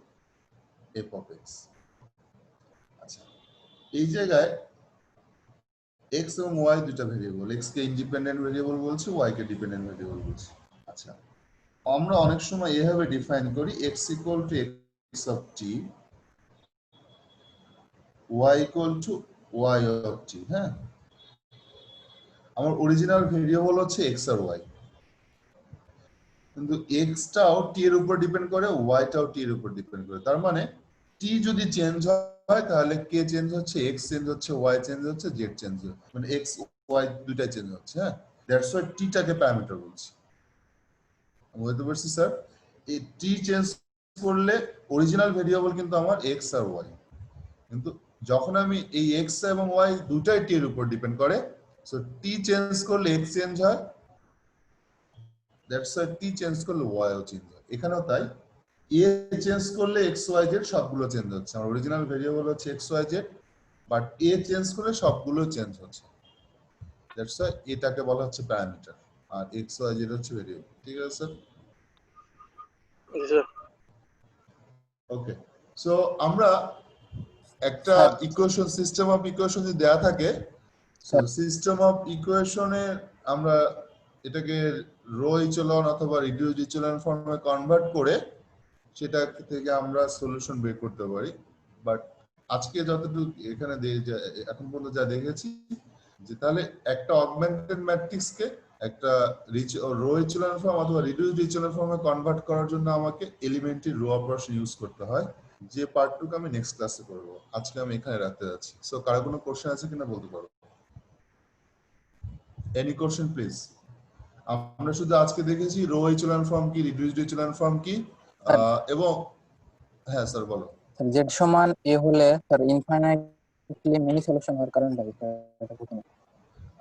F of X. আচ্ছা, এই জায়গায় এক্স এবং ওয়াই দুটো ভেরিয়েবল। এক্স কে ইন্ডিপেন্ডেন্ট ভেরিয়েবল বলছি, ওয়াই কে ডিপেন্ডেন্ট ভেরিয়েবল বলছি। আচ্ছা, আমরা অনেক সময় এভাবে ডিফাইন করি, X equal to X of T, Y equal to Y of T. হ্যাঁ, আমার অরিজিনাল ভেরিয়েবল হচ্ছে এক্স আর ওয়াই, কিন্তু এক্সটাও টি এর উপর ডিপেন্ড করে, ওয়াইটাও টি এর উপর ডিপেন্ড করে। তার মানে টি যদি চেঞ্জ হয় তাহলে কে চেঞ্জ হচ্ছে? এক্স চেঞ্জ হচ্ছে, ওয়াই চেঞ্জ হচ্ছে, জেড চেঞ্জ হচ্ছে, মানে এক্স ওয়াই দুইটাই চেঞ্জ হচ্ছে। হ্যাঁ, দ্যাটস ওয়াই টিটাকে প্যারামিটার বলছি। বুঝতে পারছি স্যার? এই টি চেঞ্জ করলে অরিজিনাল ভেরিয়েবল কিন্তু আমার এক্স আর ওয়াই, কিন্তু যখন আমি এই এক্স এবং ওয়াই দুটাই টি এর উপর ডিপেন্ড করে, সো টি চেঞ্জ করলে এক্স চেঞ্জ হয়, দ্যাটস ওয়াই টি চেঞ্জ করলে ওয়াই ও চেঞ্জ হয়। এখানেও তাই, এ চেঞ্জ করলে এক্স ওয়াই জেড সবগুলো চেঞ্জ হচ্ছে। আমার অরিজিনাল ভেরিয়েবল হচ্ছে X Y Z, but A change করলে সবগুলো চেঞ্জ হচ্ছে। দ্যাটস ওয়াই এটাকে বলা হচ্ছে প্যারামিটার, আর এক্স ওয়াই জেড হচ্ছে ভেরিয়েবল। ঠিক আছে স্যার? ওকে, সো আমরা একটা ইকুয়েশন, সিস্টেম অফ ইকুয়েশন যদি দেয়া থাকে, সিস্টেম অফ ইকুয়েশনে আমরা এটাকে রো ইচেলন অথবা রিডিউসড ইচেলন ফর্মে কনভার্ট করে সেটা থেকে আমরা সলিউশন বের করতে পারি। বাট আজকে যতটুকু এখানে এখন পর্যন্ত যা দেখেছি, যে তাহলে একটা অগমেন্টেড ম্যাট্রিক্সকে একটা রো ইচেলন ফর্ম অথবা রিডিউসড ইচেলন ফর্মে কনভার্ট করার জন্য আমাকে এলিমেন্টারি রো অপারেশন ইউজ করতে হয়, যে পার্টটুকু আমি নেক্সট ক্লাসে করব। আজকে আমি এখানে রাখতে যাচ্ছি। সো কারো কোনো কোশ্চেন আছে কিনা বলতে পারো? Any question please? আমরা শুধু আজকে দেখেছি রো ইচেলন ফর্ম কি, রিডিউসড ইচেলন ফর্ম কি, এবং হ্যাঁ স্যার বলো। জেড সমান এ হলে স্যার ইনফাইনাইটলি মেনি সলিউশন হওয়ার কারণটা কি?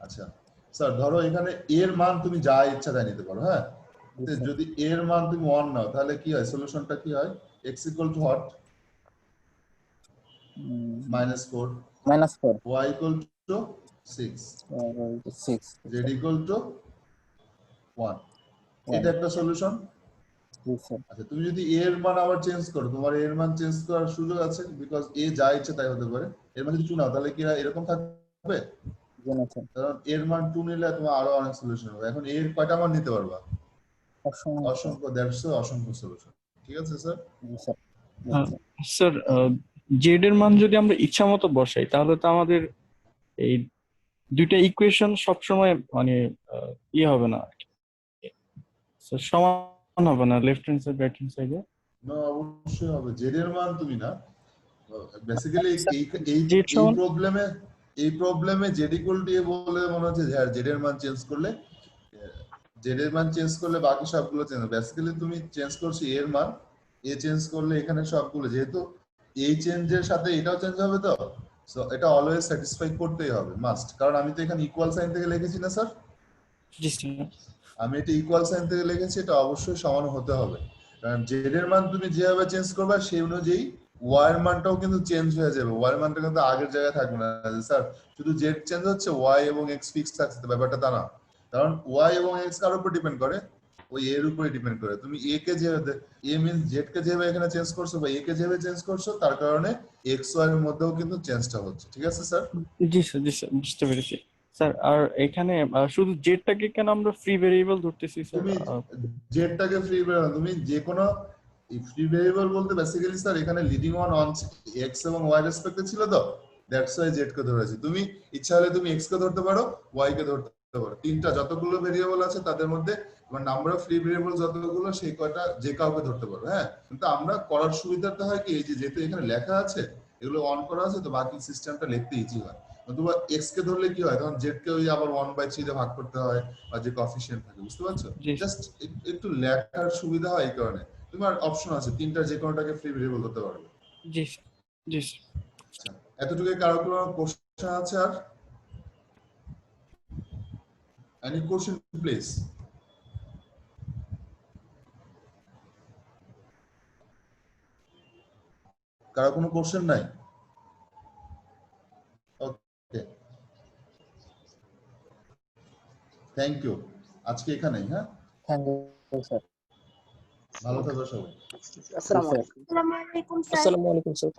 আচ্ছা স্যার, ধরো এখানে এর মান তুমি যা ইচ্ছা তাই নিতে পারো। হ্যাঁ, যদি এর মান তুমি 1 নাও তাহলে কি হয়? সলিউশনটা কি হয়? x equal to what? -4 -4 y equal to 6, z equal to 1, এটা একটা সলিউশন। আচ্ছা তুমি যদি a এর মান আবার চেঞ্জ করো, তোমার a এর মান চেঞ্জ করার সুযোগ আছে, বিকজ a যা ইচ্ছে তাই হতে পারে। এর মান যদি 2 নাও তাহলে কি এরকম থাকবে? কারণ এর মান 2 নিলে তোমার আরো অনেক সলিউশন হবে। এখন এর কয়টা মান নিতে পারবা? অসংখ্য, দ্যাটস অসংখ্য সলিউশন। ঠিক আছে স্যার? স্যার জেড এর মান যদি আমরা ইচ্ছা মতো বসাই তাহলে তো আমাদের এই দুইটা ইকুয়েশন সবসময় মানে ইয়ে হবে না, স্যার সমান হবে না left hand side right hand সাইডে। না অবশ্যই হবে। জেড এর মান তুমি না, বেসিক্যালি এই প্রবলেমে জেড ইকুয়াল টু এ বলে মনে হচ্ছে যে জেড এর মান চেঞ্জ করলে বাকি সবগুলো চেঞ্জ হবে। বেসিক্যালি তুমি চেঞ্জ করছো এর মান, এ চেঞ্জ করলে এখানে সবগুলো, যেহেতু এই চেঞ্জের সাথে এটাও চেঞ্জ হবে, তো সো এটা অলওয়েজ স্যাটিসফাই করতেই হবে, মাস্ট। কারণ আমি তো এখানে ইকুয়াল সাইন থেকে লিখেছি না স্যার? জি স্যার। আমি এটা ইকুয়াল সাইন থেকে লিখেছি, এটা অবশ্যই সমান হতে হবে। কারণ জেড এর মান তুমি যেভাবে চেঞ্জ করবে সেই অনুযায়ী ওয়াই এর মানটাও কিন্তু চেঞ্জ হয়ে যাবে। ওয়াই এর মানটা কিন্তু আগের জায়গায় থাকবে না স্যার, শুধু জেড চেঞ্জ হচ্ছে, ওয়াই এবং এক্স ফিক্সড থাকছে, ব্যাপারটা তা না। কারণ ওয়াই এবং এক্স কার উপর ডিপেন্ড করে? ওই এর উপরে ডিপেন্ড করে। তুমি এ কে যেভাবে, এ মিন্স জেড কে যেভাবে এখানে চেঞ্জ করছো বা এ কে যেভাবে চেঞ্জ করছো, তার কারণে এক্স ওয়াই এর মধ্যেও কিন্তু চেঞ্জটা হচ্ছে। ঠিক আছে স্যার? জি স্যার, জি স্যার, বুঝতে পেরেছি স্যার। আর এখানে শুধু জেডটাকে কেন আমরা ফ্রি ভেরিয়েবল ধরতেছি স্যার? তুমি জেডটাকে ফ্রি ভেরিয়েবল, তুমি যে কোনো ফ্রি ভেরিয়েবল বলতে বেসিক্যালি স্যার এখানে লিডিং ওয়ান অন এক্স এবং ওয়াই রেসপেক্টে ছিল, তো দ্যাটস ওয়াই জেড কে ধরেছি। তুমি ইচ্ছা হলে তুমি এক্স কে ধরতে পারো, ওয়াই কে ধরতে পারো। তিনটা যতগুলো ভেরিয়েবল আছে তাদের মধ্যে তোমার নাম্বার অফ ফ্রি ভেরিয়েবল যতগুলো, সেই কয়টা যে কাউকে ধরতে পারো। হ্যাঁ, কিন্তু আমরা করার সুবিধাটা হয় কি, এই যে যেহেতু এখানে লেখা আছে, এগুলো অন করা আছে, তো বাকি সিস্টেমটা লিখতে ইজি হয়। অথবা এক্স কে ধরলে কি হয়, তখন জেড কে ওই আবার 1/3 তে ভাগ করতে হয়, বা যে কোএফিসিয়েন্ট থাকে, বুঝতে পারছো? জাস্ট একটু লেখার সুবিধা হয় এই কারণে। তোমার অপশন আছে তিনটা, যে কোনোটাকে ফ্রি ভেরিয়েবল করতে পারবে। জি জি। আচ্ছা, এতটুকু কারো কোনো কোশ্চেন আছে? আর এনি কোশ্চেন প্লিজ? কারো কোনো কোশ্চেন নাই? ওকে, থ্যাংক ইউ। আজকে এখানেই। হ্যাঁ, থ্যাংক ইউ স্যার। ভালো থাকো সবাই। আসসালামু আলাইকুম। আসসালামু আলাইকুম স্যার। আসসালামু আলাইকুম স্যার।